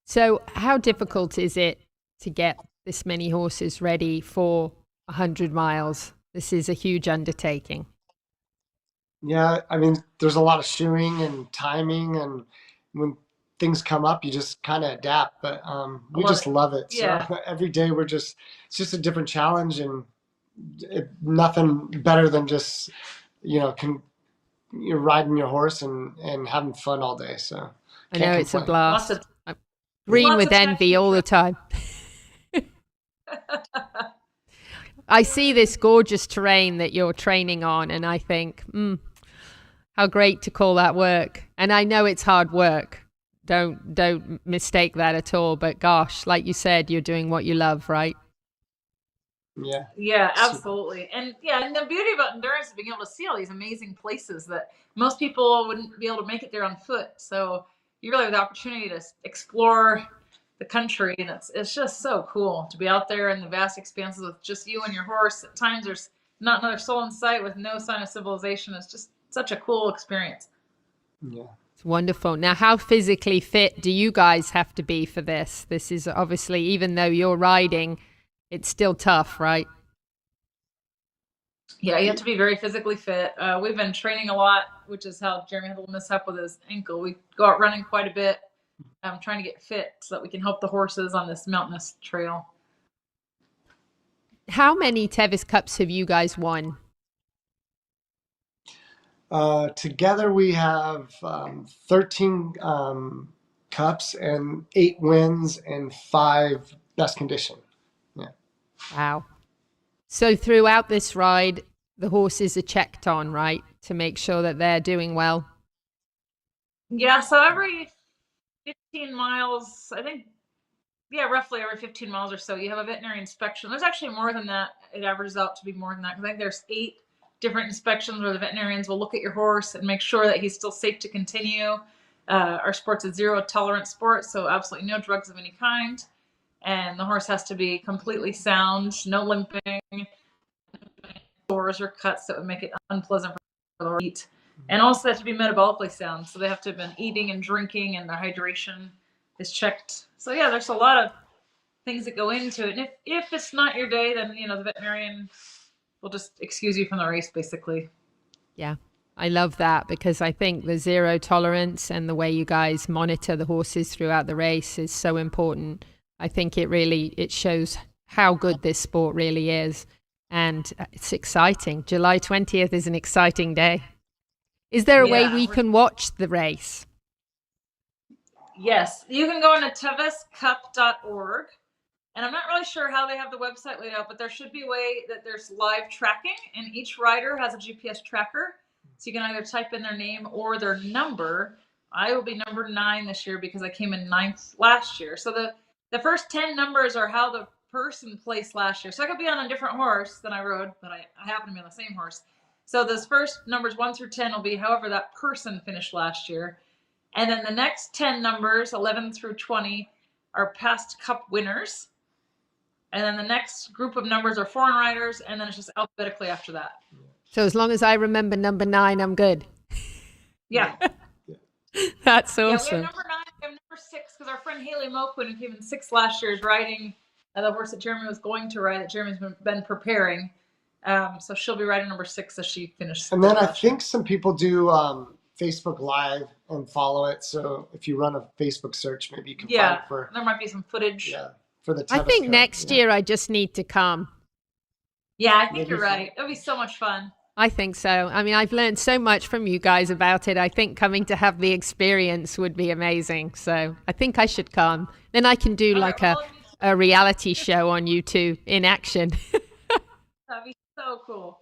So how difficult is it to get this many horses ready for 100 miles? This is a huge undertaking. Yeah, I mean, there's a lot of shoeing and timing, and when things come up, you just kind of adapt. But we just love it. Yeah. So every day it's just a different challenge, and nothing better than just you're riding your horse and having fun all day. So I know it's a blast. I'm green with envy all the time. I see this gorgeous terrain that you're training on, and I think, how great to call that work. And I know it's hard work. Don't mistake that at all. But gosh, like you said, you're doing what you love, right? Yeah. Yeah, absolutely. And the beauty about endurance is being able to see all these amazing places that most people wouldn't be able to make it there on foot. So you really have the opportunity to explore the country, and it's just so cool to be out there in the vast expanses with just you and your horse. At times there's not another soul in sight with no sign of civilization. It's just such a cool experience. Yeah. It's wonderful. Now, how physically fit do you guys have to be for this? This is obviously, even though you're riding, it's still tough, right? Yeah, you have to be very physically fit. We've been training a lot, which is how Jeremy had a little mishap with his ankle. We go out running quite a bit, trying to get fit so that we can help the horses on this mountainous trail. How many Tevis Cups have you guys won? Together we have 13 cups and 8 wins and 5 best condition. Yeah. Wow. So throughout this ride, the horses are checked on, right? To make sure that they're doing well. Yeah, so every 15 miles, I think, roughly every 15 miles or so, you have a veterinary inspection. There's actually more than that. It averages out to be more than that, because I think there's 8 different inspections where the veterinarians will look at your horse and make sure that he's still safe to continue. Our sport's a 0 tolerance sport, so absolutely no drugs of any kind. and the horse has to be completely sound, no limping, sores or cuts that would make it unpleasant for the horse to eat. And also they have to be metabolically sound, so they have to have been eating and drinking, and their hydration is checked. So yeah, there's a lot of things that go into it. And if it's not your day, then the veterinarian will just excuse you from the race, basically. Yeah, I love that, because I think the zero tolerance and the way you guys monitor the horses throughout the race is so important. I think it shows how good this sport really is, and it's exciting. July 20th is an exciting day. Is there a way we can watch the race? Yes, you can go on to teviscup.org. And I'm not really sure how they have the website laid out, but there should be a way that there's live tracking, and each rider has a GPS tracker. So you can either type in their name or their number. I will be number 9 this year because I came in 9th last year. So the first 10 numbers are how the person placed last year. So I could be on a different horse than I rode, but I happen to be on the same horse. So those first numbers 1 through 10 will be however that person finished last year. And then the next 10 numbers, 11 through 20, are past Cup winners. And then the next group of numbers are foreign riders, and then it's just alphabetically after that. So as long as I remember number 9, I'm good. Yeah. That's Yeah, awesome. we have number 9, we have number 6, because our friend Haley Moquin, who came in 6th last year, is riding the horse that Jeremy was going to ride, that Jeremy's been preparing. So she'll be riding number 6 as she finishes. And then I think some people do Facebook Live and follow it. So if you run a Facebook search, maybe you can find for. There might be some footage. Yeah, for the. I think Cup, next year I just need to come. Yeah, I think you're right. It'll be so much fun. I think so. I mean, I've learned so much from you guys about it. I think coming to have the experience would be amazing. So I think I should come. Then I can do like a reality show on YouTube in action. That'd be so cool.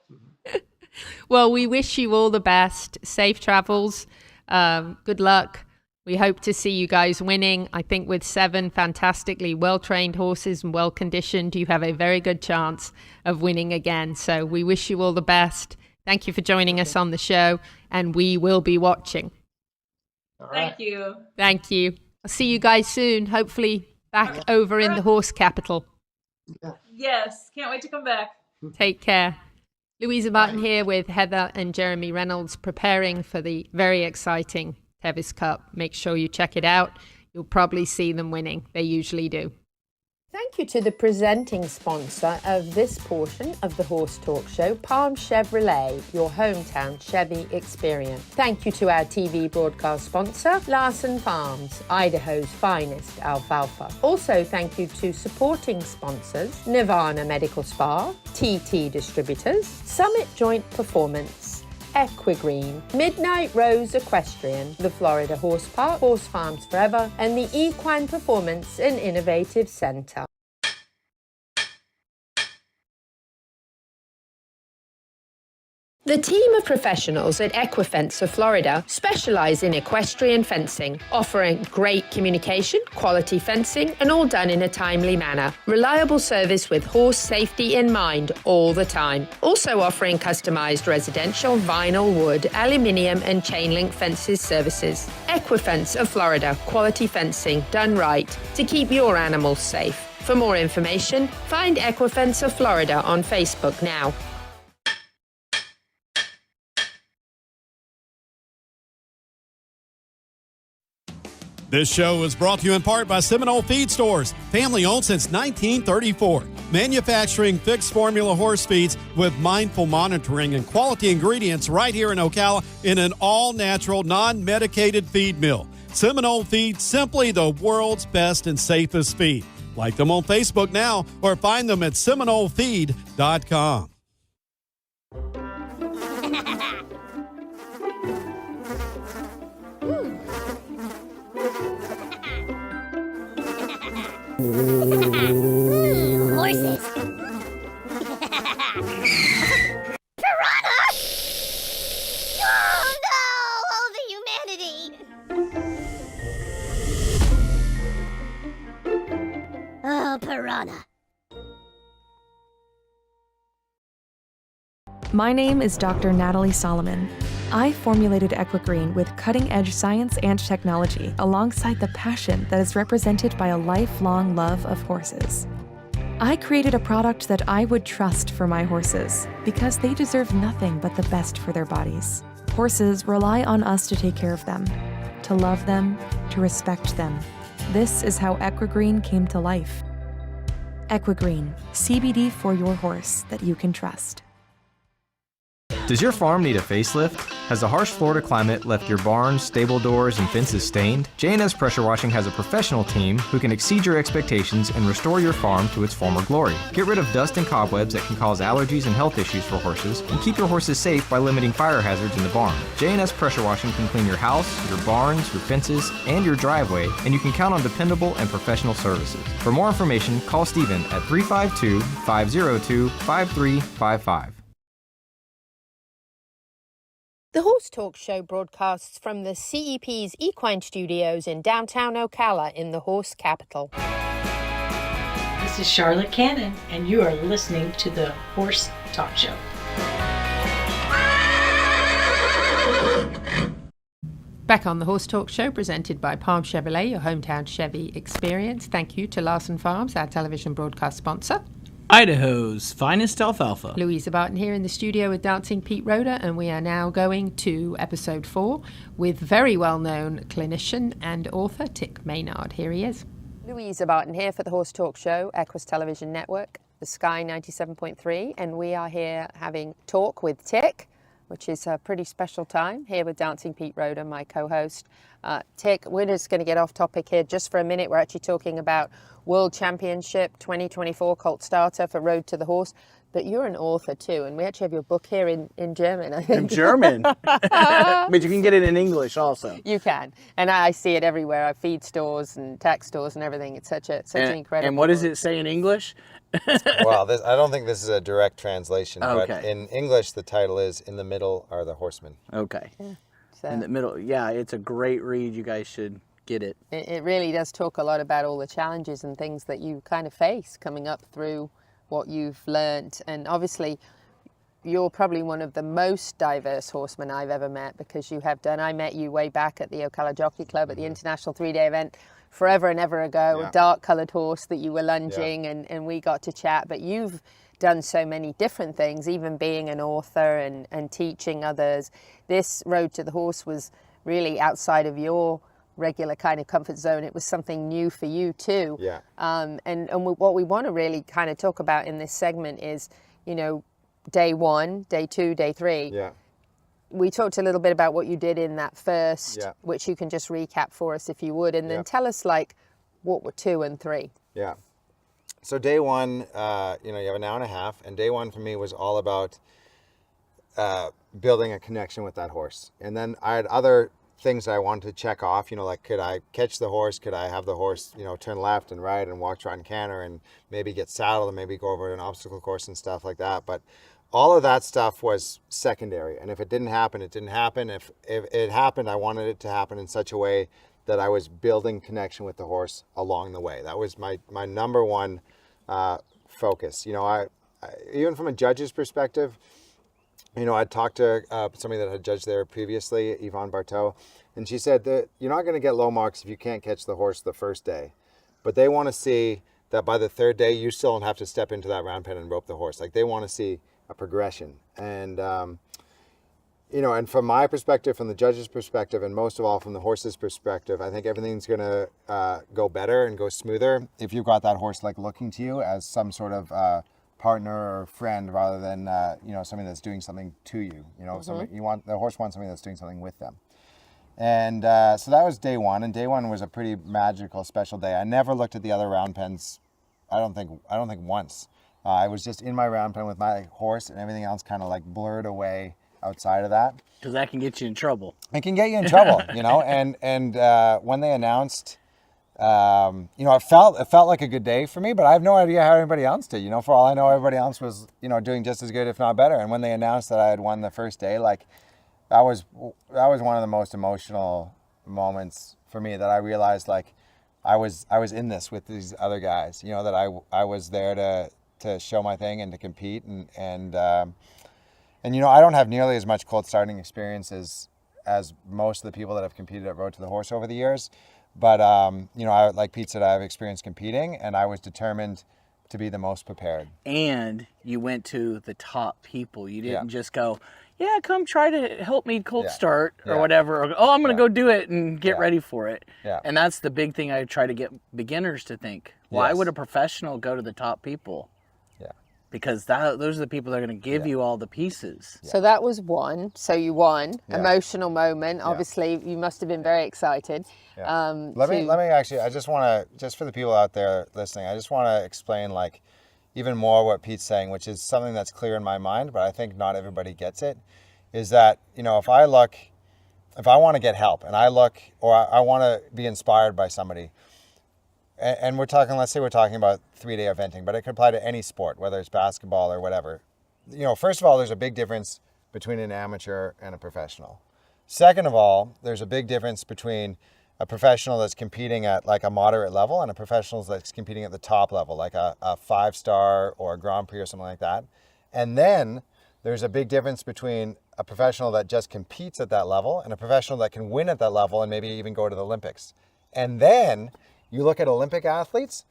Well, we wish you all the best. Safe travels. Good luck. We hope to see you guys winning. I think with 7 fantastically well-trained horses and well-conditioned, you have a very good chance of winning again. So we wish you all the best. Thank you for joining us on the show, and we will be watching. All right. Thank you. Thank you. I'll see you guys soon, hopefully back over in the horse capital. Yes, can't wait to come back. Take care. Louisa Martin here with Heather and Jeremy Reynolds, preparing for the very exciting Tevis Cup. Make sure you check it out. You'll probably see them winning. They usually do. Thank you to the presenting sponsor of this portion of the Horse Talk Show, Palm Chevrolet, your hometown Chevy experience. Thank you to our TV broadcast sponsor, Larson Farms, Idaho's finest alfalfa. Also, thank you to supporting sponsors, Nirvana Medical Spa, TT Distributors, Summit Joint Performance, Equigreen, Midnight Rose Equestrian, the Florida Horse Park, Horse Farms Forever, and the Equine Performance and Innovative Center. The team of professionals at Equifence of Florida specialize in equestrian fencing, offering great communication, quality fencing, and all done in a timely manner. Reliable service with horse safety in mind all the time. Also offering customized residential, vinyl, wood, aluminium, and chain link fences services. Equifence of Florida, quality fencing done right to keep your animals safe. For more information, find Equifence of Florida on Facebook now. This show is brought to you in part by Seminole Feed Stores, family owned since 1934. Manufacturing fixed formula horse feeds with mindful monitoring and quality ingredients right here in Ocala in an all-natural, non-medicated feed mill. Seminole Feed, simply the world's best and safest feed. Like them on Facebook now or find them at seminolefeed.com. Horses. Piranha! Oh no! Oh, the humanity! Oh, piranha. My name is Dr. Natalie Solomon. I formulated Equigreen with cutting-edge science and technology alongside the passion that is represented by a lifelong love of horses. I created a product that I would trust for my horses because they deserve nothing but the best for their bodies. Horses rely on us to take care of them, to love them, to respect them. This is how Equigreen came to life. Equigreen, CBD for your horse that you can trust. Does your farm need a facelift? Has the harsh Florida climate left your barns, stable doors, and fences stained? J&S Pressure Washing has a professional team who can exceed your expectations and restore your farm to its former glory. Get rid of dust and cobwebs that can cause allergies and health issues for horses, and keep your horses safe by limiting fire hazards in the barn. J&S Pressure Washing can clean your house, your barns, your fences, and your driveway, and you can count on dependable and professional services. For more information, call Steven at 352-502-5355. The Horse Talk Show broadcasts from the CEP's Equine Studios in downtown Ocala in the horse capital. This is Charlotte Cannon, and you are listening to the Horse Talk Show. Back on the Horse Talk Show, presented by Palm Chevrolet, your hometown Chevy experience. Thank you to Larson Farms, our television broadcast sponsor. Idaho's finest alfalfa. Louisa Barton here in the studio with Dancing Pete Roeder, and we are now going to episode 4 with very well-known clinician and author Tik Maynard. Here he is. Louisa Barton here for the Horse Talk Show, Equus Television Network, the Sky 97.3, and we are here having talk with Tik, which is a pretty special time, here with Dancing Pete Roeder, my co-host. Tik, we're just going to get off topic here just for a minute. We're actually talking about World Championship 2024 Colt Starter for Road to the Horse. But you're an author too, and we actually have your book here in German, I think. In German? But you can get it in English also. You can. And I see it everywhere. I feed stores and tack stores and everything. It's such an incredible And what does book. it say in English? Well, I don't think this is a direct translation, but Okay. in English the title is "In the Middle Are the Horsemen." Okay. Yeah. So In the middle. Yeah, it's a great read. You guys should get it. it really does talk a lot about all the challenges and things that you kind of face coming up through what you've learned. And obviously, you're probably one of the most diverse horsemen I've ever met, because you have done, I met you way back at the Ocala Jockey Club at the International 3-Day event forever and ever ago, a dark coloured horse that you were lunging, and we got to chat. But you've done so many different things, even being an author and teaching others. This Road to the Horse was really outside of your regular kind of comfort zone. It was something new for you too. Yeah. And what we want to really kind of talk about in this segment is, you know, day 1, day 2, day 3. Yeah. We talked a little bit about what you did in that first, Yeah. which you can just recap for us if you would, and then Yeah. tell us like what were 2 and 3. Yeah. So day 1, you have an hour and a half, and day 1 for me was all about building a connection with that horse. And then I had other things that I wanted to check off, like could I catch the horse? Could I have the horse, turn left and right and walk, trot, and canter, and maybe get saddled and maybe go over an obstacle course and stuff like that. But all of that stuff was secondary. And if it didn't happen, it didn't happen. If it happened, I wanted it to happen in such a way that I was building connection with the horse along the way. That was my number one focus. I even from a judge's perspective, I talked to somebody that had judged there previously, Yvonne Barteau, and she said that you're not going to get low marks if you can't catch the horse the first day. But they want to see that by the 3rd day, you still don't have to step into that round pen and rope the horse. Like, they want to see a progression. And, and from my perspective, from the judge's perspective, and most of all from the horse's perspective, I think everything's going to go better and go smoother if you've got that horse like looking to you as some sort of partner or friend, rather than somebody that's doing something to you. The horse wants somebody that's doing something with them. And so that was day 1, and day 1 was a pretty magical, special day. I never looked at the other round pens. I don't think once. I was just in my round pen with my horse, and everything else kind of like blurred away outside of that. Because that can get you in trouble. It can get you in trouble, And when they announced. It felt like a good day for me, but I have no idea how everybody else did. For all I know, everybody else was, doing just as good, if not better. And when they announced that I had won the first day, that was one of the most emotional moments for me, that I realized I was in this with these other guys. That I was there to show my thing and to compete, and And, you know, I don't have nearly as much colt starting experience as most of the people that have competed at Road to the Horse over the years. But, you know, like Pete said, I have experience competing, and I was determined to be the most prepared. And you went to the top people. You didn't just go, yeah, come try to help me colt start or whatever. Or, oh, I'm going to go do it and get ready for it. Yeah. And that's the big thing I try to get beginners to think. Why would a professional go to the top people? Yeah. Because those are the people that are going to give you all the pieces. So that was one. So you won. Yeah. Emotional moment. Obviously, you must have been very excited. Yeah. Let me actually, I just want to, just for the people out there listening, I just want to explain like even more what Pete's saying, which is something that's clear in my mind, but I think not everybody gets it, is that, you know, if I want to get help and I look, or I want to be inspired by somebody, and let's say we're talking about 3-day eventing, but it could apply to any sport, whether it's basketball or whatever. You know, first of all, there's a big difference between an amateur and a professional. Second of all, there's a big difference between a professional that's competing at like a moderate level and a professional that's competing at the top level, like a 5-star or a Grand Prix or something like that. And then there's a big difference between a professional that just competes at that level and a professional that can win at that level and maybe even go to the Olympics. And then you look at Olympic athletes,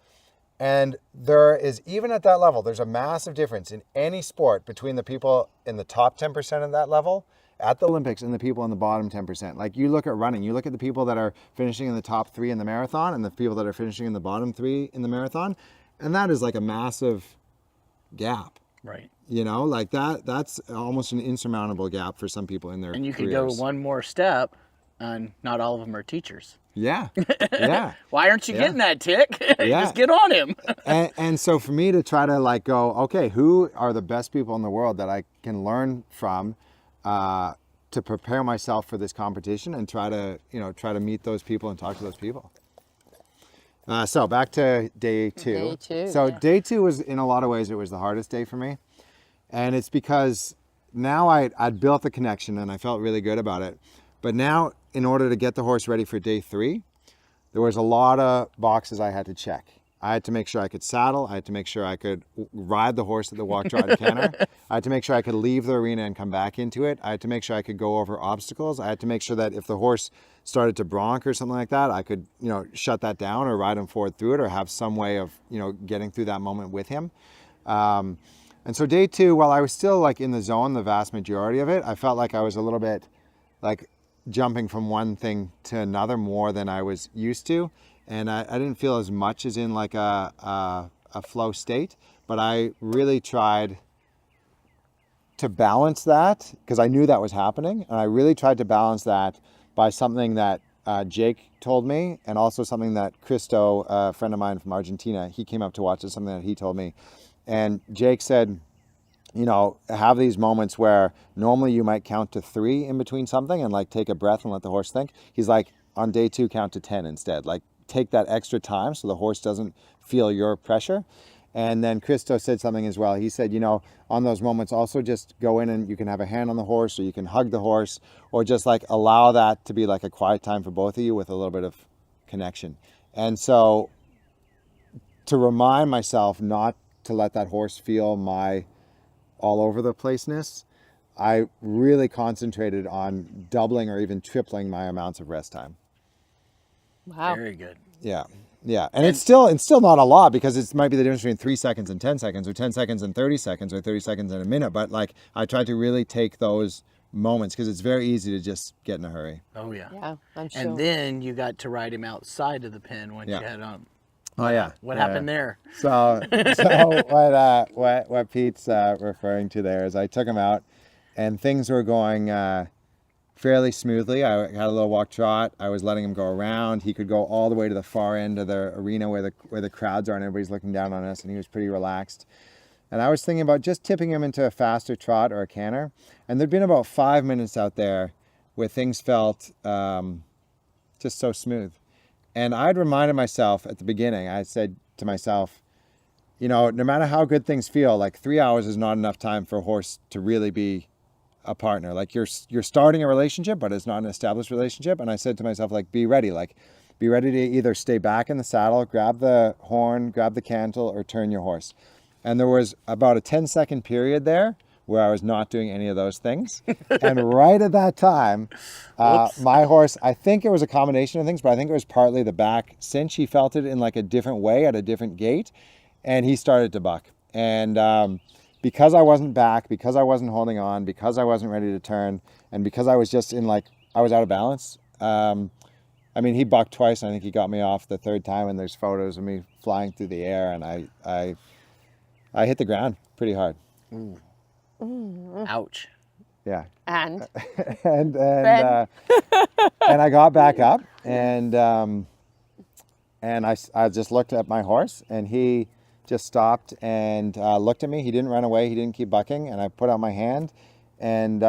and there is, even at that level, there's a massive difference in any sport between the people in the top 10% of that level at the Olympics and the people in the bottom 10%. Like you look at running, you look at the people that are finishing in the top 3 in the marathon and the people that are finishing in the bottom 3 in the marathon, and that is like a massive gap. Right. You know, like that's almost an insurmountable gap for some people in their And you could careers. go one more step, and not all of them are teachers. Yeah. Yeah. Why aren't you getting that, Tik? Yeah. Just get on him. and so for me to try to like go, okay, who are the best people in the world that I can learn from to prepare myself for this competition and try to meet those people and talk to those people. So back to day 2. Day 2 was, in a lot of ways, it was the hardest day for me. And it's because now I'd built the connection and I felt really good about it. But now, in order to get the horse ready for day 3, there was a lot of boxes I had to check. I had to make sure I could saddle. I had to make sure I could ride the horse at the walk, trot, and canter. I had to make sure I could leave the arena and come back into it. I had to make sure I could go over obstacles. I had to make sure that if the horse started to bronc or something like that, I could, shut that down or ride him forward through it or have some way of, getting through that moment with him. And so day 2, while I was still like in the zone, the vast majority of it, I felt like I was a little bit like jumping from one thing to another more than I was used to. And I didn't feel as much as in like a flow state, but I really tried to balance that because I knew that was happening. And I really tried to balance that by something that Jake told me, and also something that Cristo, a friend of mine from Argentina, he came up to watch, is something that he told me. And Jake said, have these moments where normally you might count to 3 in between something and like take a breath and let the horse think. He's like, on day 2, count to 10 instead. Like, take that extra time so the horse doesn't feel your pressure. And then Cristo said something as well. He said, on those moments also just go in and you can have a hand on the horse, or you can hug the horse, or just like allow that to be like a quiet time for both of you with a little bit of connection. And so to remind myself not to let that horse feel my all over the placeness, I really concentrated on doubling or even tripling my amounts of rest time. Wow. Very good. Yeah. Yeah. And it's still not a lot, because it might be the difference between 3 seconds and 10 seconds, or 10 seconds and 30 seconds, or 30 seconds and a minute. But like, I tried to really take those moments, because it's very easy to just get in a hurry. Oh yeah. Yeah, I'm sure. And then you got to ride him outside of the pen once you had on. Oh yeah. What happened there? So what Pete's referring to there is I took him out and things were going fairly smoothly. I had a little walk trot. I was letting him go around. He could go all the way to the far end of the arena where the crowds are and everybody's looking down on us, and he was pretty relaxed. And I was thinking about just tipping him into a faster trot or a canter. And there'd been about 5 minutes out there where things felt just so smooth. And I'd reminded myself at the beginning, I said to myself, no matter how good things feel, like 3 hours is not enough time for a horse to really be a partner. Like you're starting a relationship, but it's not an established relationship. And I said to myself, like, be ready to either stay back in the saddle, grab the horn, grab the cantle, or turn your horse. And there was about a 10-second period there where I was not doing any of those things. And right at that time, my horse, I think it was a combination of things, but I think it was partly the back cinch. He felt it in like a different way at a different gait, and he started to buck. And because I wasn't back, because I wasn't holding on, because I wasn't ready to turn, and because I was just in like, I was out of balance. I mean, he bucked twice, and I think he got me off the third time, and there's photos of me flying through the air, and I hit the ground pretty hard. Ooh. Ouch. Yeah. And and I got back up, and I just looked at my horse, and he just stopped and looked at me. He didn't run away. He didn't keep bucking, and I put out my hand, and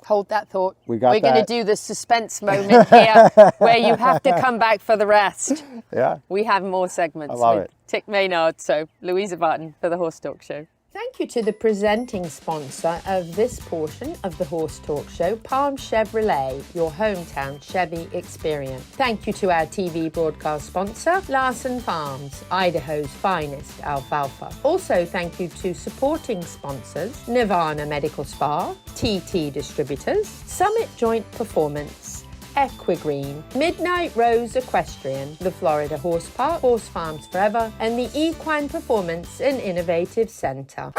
hold that thought. We're going to do the suspense moment here where you have to come back for the rest. Yeah. We have more segments I love with it. Tik Maynard. So Louisa Barton for the Horse Talk Show. Thank you to the presenting sponsor of this portion of the Horse Talk Show, Palm Chevrolet, your hometown Chevy experience. Thank you to our TV broadcast sponsor, Larson Farms, Idaho's finest alfalfa. Also, thank you to supporting sponsors, Nirvana Medical Spa, TT Distributors, Summit Joint Performance, Equigreen, Midnight Rose Equestrian, the Florida Horse Park, Horse Farms Forever, and the Equine Performance and Innovative Center.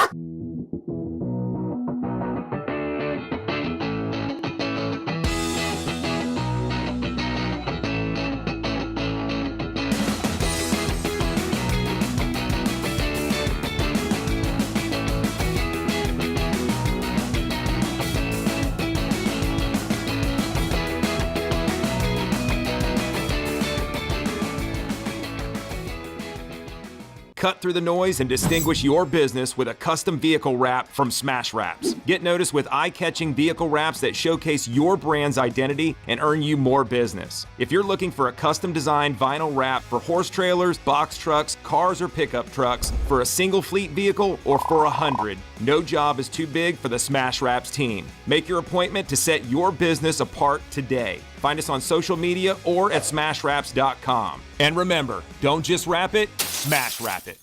Cut through the noise and distinguish your business with a custom vehicle wrap from Smash Wraps. Get noticed with eye-catching vehicle wraps that showcase your brand's identity and earn you more business. If you're looking for a custom-designed vinyl wrap for horse trailers, box trucks, cars, or pickup trucks, for a single fleet vehicle, or for 100, no job is too big for the Smash Wraps team. Make your appointment to set your business apart today. Find us on social media or at smashwraps.com. And remember, don't just wrap it, smash wrap it.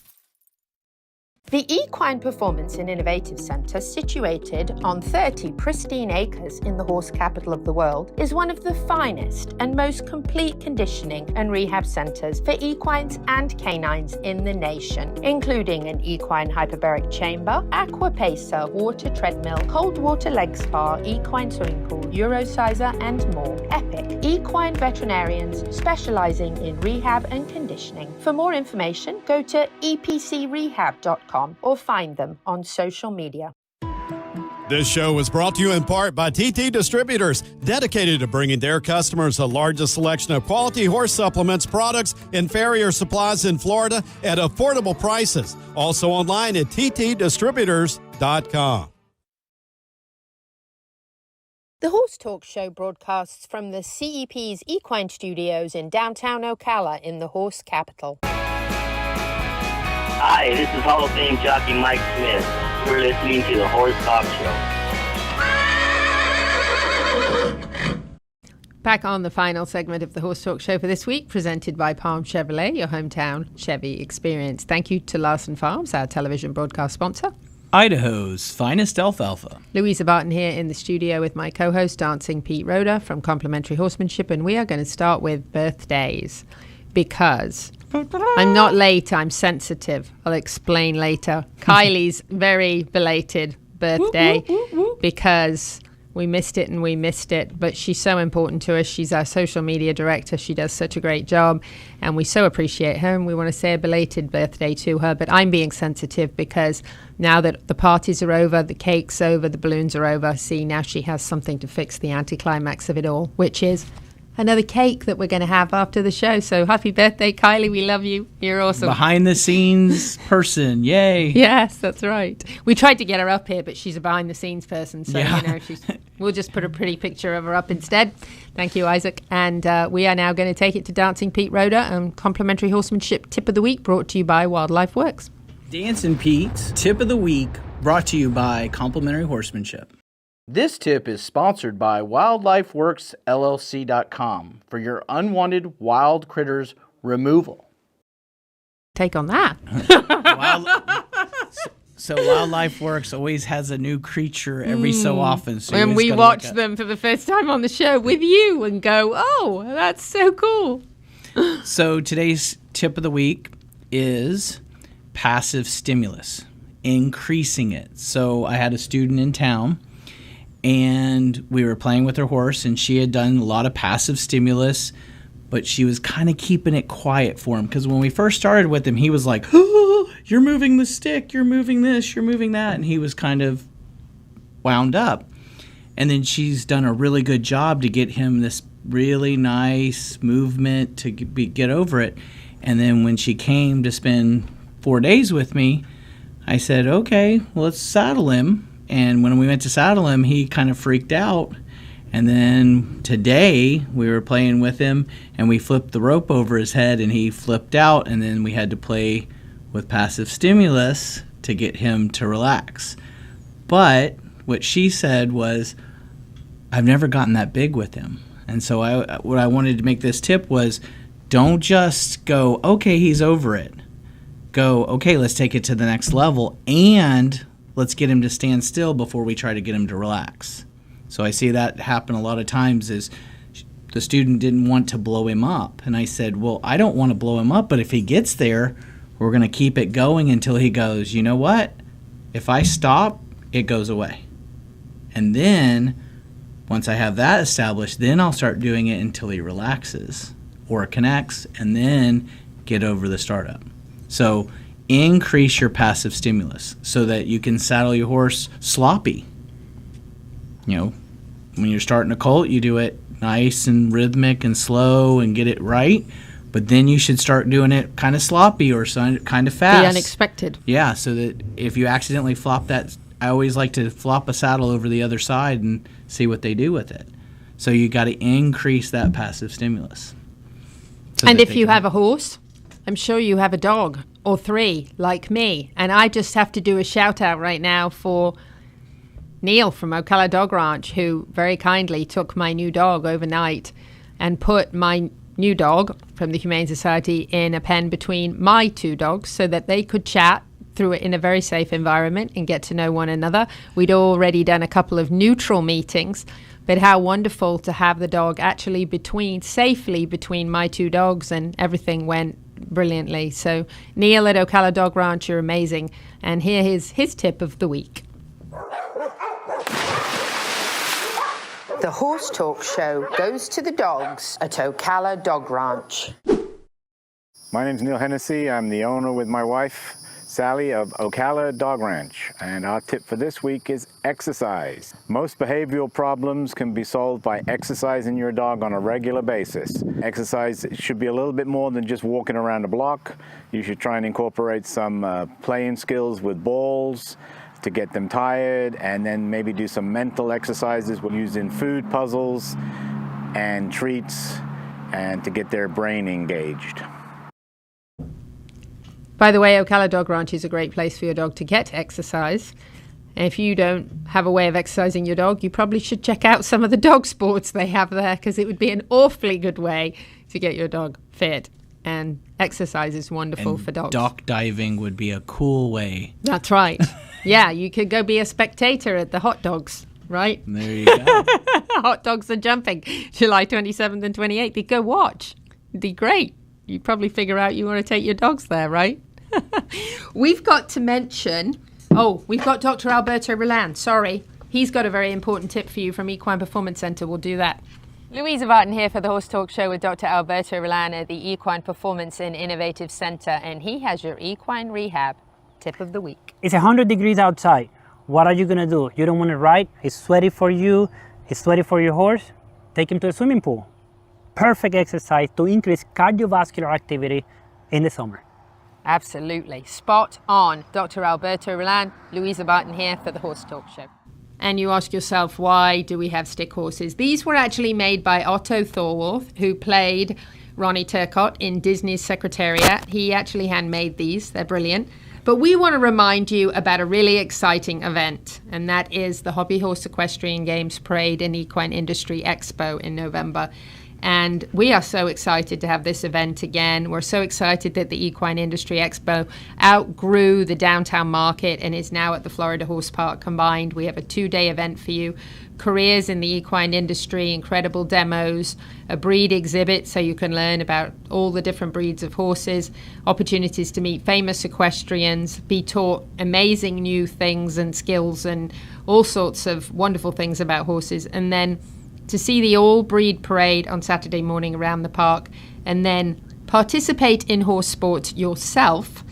The Equine Performance and Innovative Center, situated on 30 pristine acres in the horse capital of the world, is one of the finest and most complete conditioning and rehab centers for equines and canines in the nation, including an equine hyperbaric chamber, aqua pacer, water treadmill, cold water leg spa, equine swimming pool, Eurosizer, and more. Epic equine veterinarians specializing in rehab and conditioning. For more information, go to epcrehab.com or find them on social media. This show is brought to you in part by TT Distributors, dedicated to bringing their customers the largest selection of quality horse supplements, products, and farrier supplies in Florida at affordable prices. Also online at ttdistributors.com. The Horse Talk Show broadcasts from the CEP's Equine Studios in downtown Ocala in the horse capital. Hi, this is Hall of Fame jockey Mike Smith. You're listening to the Horse Talk Show. Back on the final segment of the Horse Talk Show for this week, presented by Palm Chevrolet, your hometown Chevy experience. Thank you to Larson Farms, our television broadcast sponsor. Idaho's finest alfalfa. Louisa Barton here in the studio with my co-host, Dancing Pete Roeder from Complementary Horsemanship, and we are going to start with birthdays because I'm not late, I'm sensitive. I'll explain later. Kylie's very belated birthday because we missed it, but she's so important to us. She's our social media director. She does such a great job, and we so appreciate her, and we want to say a belated birthday to her. But I'm being sensitive because now that the parties are over, the cake's over, the balloons are over, see, now she has something to fix the anticlimax of it all, which is another cake that we're going to have after the show. So happy birthday, Kylie. We love you. You're awesome. Behind the scenes person. Yay. Yes, that's right. We tried to get her up here, but she's a behind the scenes person. So, Yeah. We'll just put a pretty picture of her up instead. Thank you, Isaac. And we are now going to take it to Dancing Pete Roeder and Complementary Horsemanship Tip of the Week, brought to you by Wildlife Works. Dancing Pete's Tip of the Week, brought to you by Complementary Horsemanship. This tip is sponsored by WildlifeWorksLLC.com for your unwanted wild critters removal. Take on that. So Wildlife Works always has a new creature every so often. So and we watch them for the first time on the show with you and go, oh, that's so cool. So today's tip of the week is passive stimulus, increasing it. So I had a student in town, and we were playing with her horse, and she had done a lot of passive stimulus, but she was kind of keeping it quiet for him, because when we first started with him, he was like, oh, you're moving the stick, you're moving this, you're moving that, and he was kind of wound up. And then she's done a really good job to get him this really nice movement to get over it. And then when she came to spend 4 days with me, I said, okay, well, let's saddle him. And when we went to saddle him, he kind of freaked out. And then today we were playing with him, and we flipped the rope over his head, and he flipped out. And then we had to play with passive stimulus to get him to relax. But what she said was, I've never gotten that big with him. And so what I wanted to make this tip was, don't just go, okay, he's over it. Go, okay, let's take it to the next level, and let's get him to stand still before we try to get him to relax. So I see that happen a lot of times is the student didn't want to blow him up. And I said, well, I don't want to blow him up, but if he gets there, we're going to keep it going until he goes, you know what? If I stop, it goes away. And then once I have that established, then I'll start doing it until he relaxes or connects, and then get over the startup. So increase your passive stimulus so that you can saddle your horse sloppy. You know, when you're starting a colt, you do it nice and rhythmic and slow and get it right. But then you should start doing it kind of sloppy or kind of fast. The unexpected. Yeah, so that if you accidentally flop that, I always like to flop a saddle over the other side and see what they do with it. So you got to increase that passive stimulus. So and if you have a horse, I'm sure you have a dog or 3 like me. And I just have to do a shout out right now for Neil from Ocala Dog Ranch, who very kindly took my new dog overnight and put my new dog from the Humane Society in a pen between my 2 dogs so that they could chat through it in a very safe environment and get to know one another. We'd already done a couple of neutral meetings, but how wonderful to have the dog actually safely between my 2 dogs, and everything went brilliantly. So Neil at Ocala Dog Ranch, you're amazing. And here is his tip of the week. The Horse Talk Show goes to the dogs at Ocala Dog Ranch. My name's Neil Hennessy. I'm the owner with my wife, Sally, of Ocala Dog Ranch. And our tip for this week is exercise. Most behavioral problems can be solved by exercising your dog on a regular basis. Exercise should be a little bit more than just walking around the block. You should try and incorporate some playing skills with balls to get them tired, and then maybe do some mental exercises using food puzzles and treats, and to get their brain engaged. By the way, Ocala Dog Ranch is a great place for your dog to get exercise. And if you don't have a way of exercising your dog, you probably should check out some of the dog sports they have there, because it would be an awfully good way to get your dog fit. And exercise is wonderful for dogs. Dock diving would be a cool way. That's right. Yeah, you could go be a spectator at the hot dogs, right? There you go. Hot dogs are jumping July 27th and 28th. You go watch. It'd be great. You'd probably figure out you want to take your dogs there, right? We've got to mention, we've got Dr. Alberto Rullan. Sorry. He's got a very important tip for you from Equine Performance Center. We'll do that. Louisa Barton here for the Horse Talk Show with Dr. Alberto Rullan at the Equine Performance Innovative Center, and he has your equine rehab tip of the week. It's 100 degrees outside. What are you gonna do? You don't want to ride? It's sweaty for you. It's sweaty for your horse. Take him to a swimming pool. Perfect exercise to increase cardiovascular activity in the summer. Absolutely. Spot on. Dr. Alberto Rullan, Louisa Barton here for the Horse Talk Show. And you ask yourself, why do we have stick horses? These were actually made by Otto Thorwalth, who played Ronnie Turcotte in Disney's Secretariat. He actually handmade these. They're brilliant. But we want to remind you about a really exciting event, and that is the Hobby Horse Equestrian Games Parade and Equine Industry Expo in November. And we are so excited to have this event again. We're so excited that the Equine Industry Expo outgrew the downtown market and is now at the Florida Horse Park combined. We have a 2-day event for you. Careers in the equine industry, incredible demos, a breed exhibit so you can learn about all the different breeds of horses, opportunities to meet famous equestrians, be taught amazing new things and skills and all sorts of wonderful things about horses, and then to see the all-breed parade on Saturday morning around the park, and then participate in horse sports yourself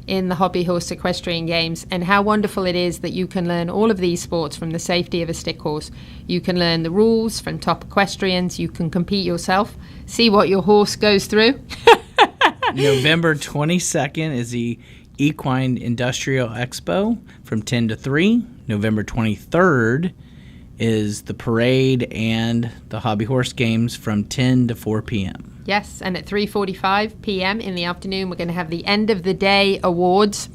in the Hobby Horse Equestrian Games. And how wonderful it is that you can learn all of these sports from the safety of a stick horse. You can learn the rules from top equestrians. You can compete yourself, see what your horse goes through. November 22nd is the Equine Industrial Expo from 10 to 3. November 23rd is the parade and the Hobby Horse Games from 10 to 4 p.m. Yes, and at 3:45 p.m. in the afternoon, we're going to have the end of the day awards,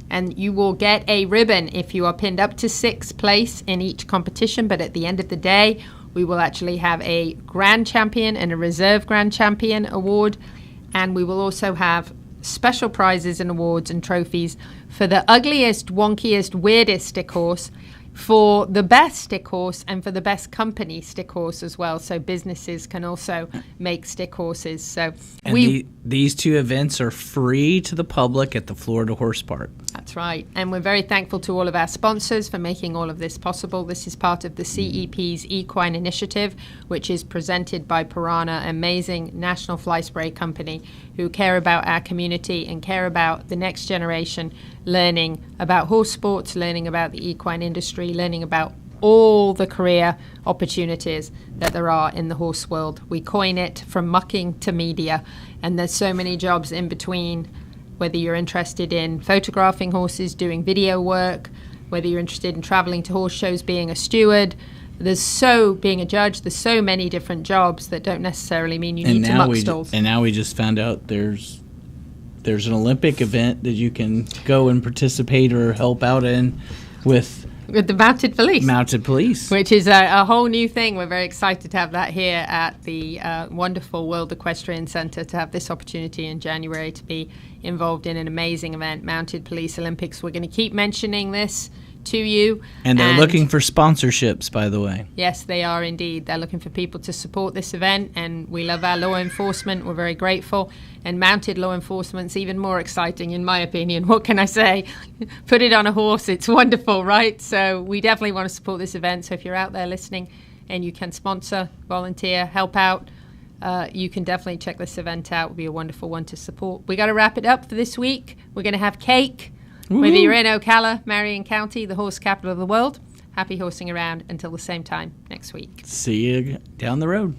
and you will get a ribbon if you are pinned up to 6th place in each competition. But at the end of the day, we will actually have a grand champion and a reserve grand champion award, and we will also have special prizes and awards and trophies for the ugliest, wonkiest, weirdest stick horse, for the best stick horse, and for the best company stick horse as well. So businesses can also make stick horses. So and these 2 events are free to the public at the Florida Horse Park. That's right. And we're very thankful to all of our sponsors for making all of this possible. This is part of the CEP's Equine Initiative, which is presented by Piranha, amazing national fly spray company who care about our community and care about the next generation learning about horse sports, learning about the equine industry, learning about all the career opportunities that there are in the horse world. We coin it from mucking to media, and there's so many jobs in between, whether you're interested in photographing horses, doing video work, whether you're interested in traveling to horse shows, being a steward, being a judge, there's so many different jobs that don't necessarily mean you need to muck stalls. And now we just found out there's an Olympic event that you can go and participate or help out in with the mounted police. Mounted police. Which is a whole new thing. We're very excited to have that here at the wonderful World Equestrian Center, to have this opportunity in January to be involved in an amazing event, Mounted Police Olympics. We're going to keep mentioning this to you. And they're looking for sponsorships, by the way. Yes, they are indeed. They're looking for people to support this event, and we love our law enforcement. We're very grateful. And mounted law enforcement's even more exciting, in my opinion. What can I say? Put it on a horse. It's wonderful, right? So we definitely want to support this event. So if you're out there listening and you can sponsor, volunteer, help out, you can definitely check this event out. It would be a wonderful one to support. We got to wrap it up for this week. We're going to have cake. Woo-hoo. Whether you're in Ocala, Marion County, the horse capital of the world, happy horsing around until the same time next week. See you down the road.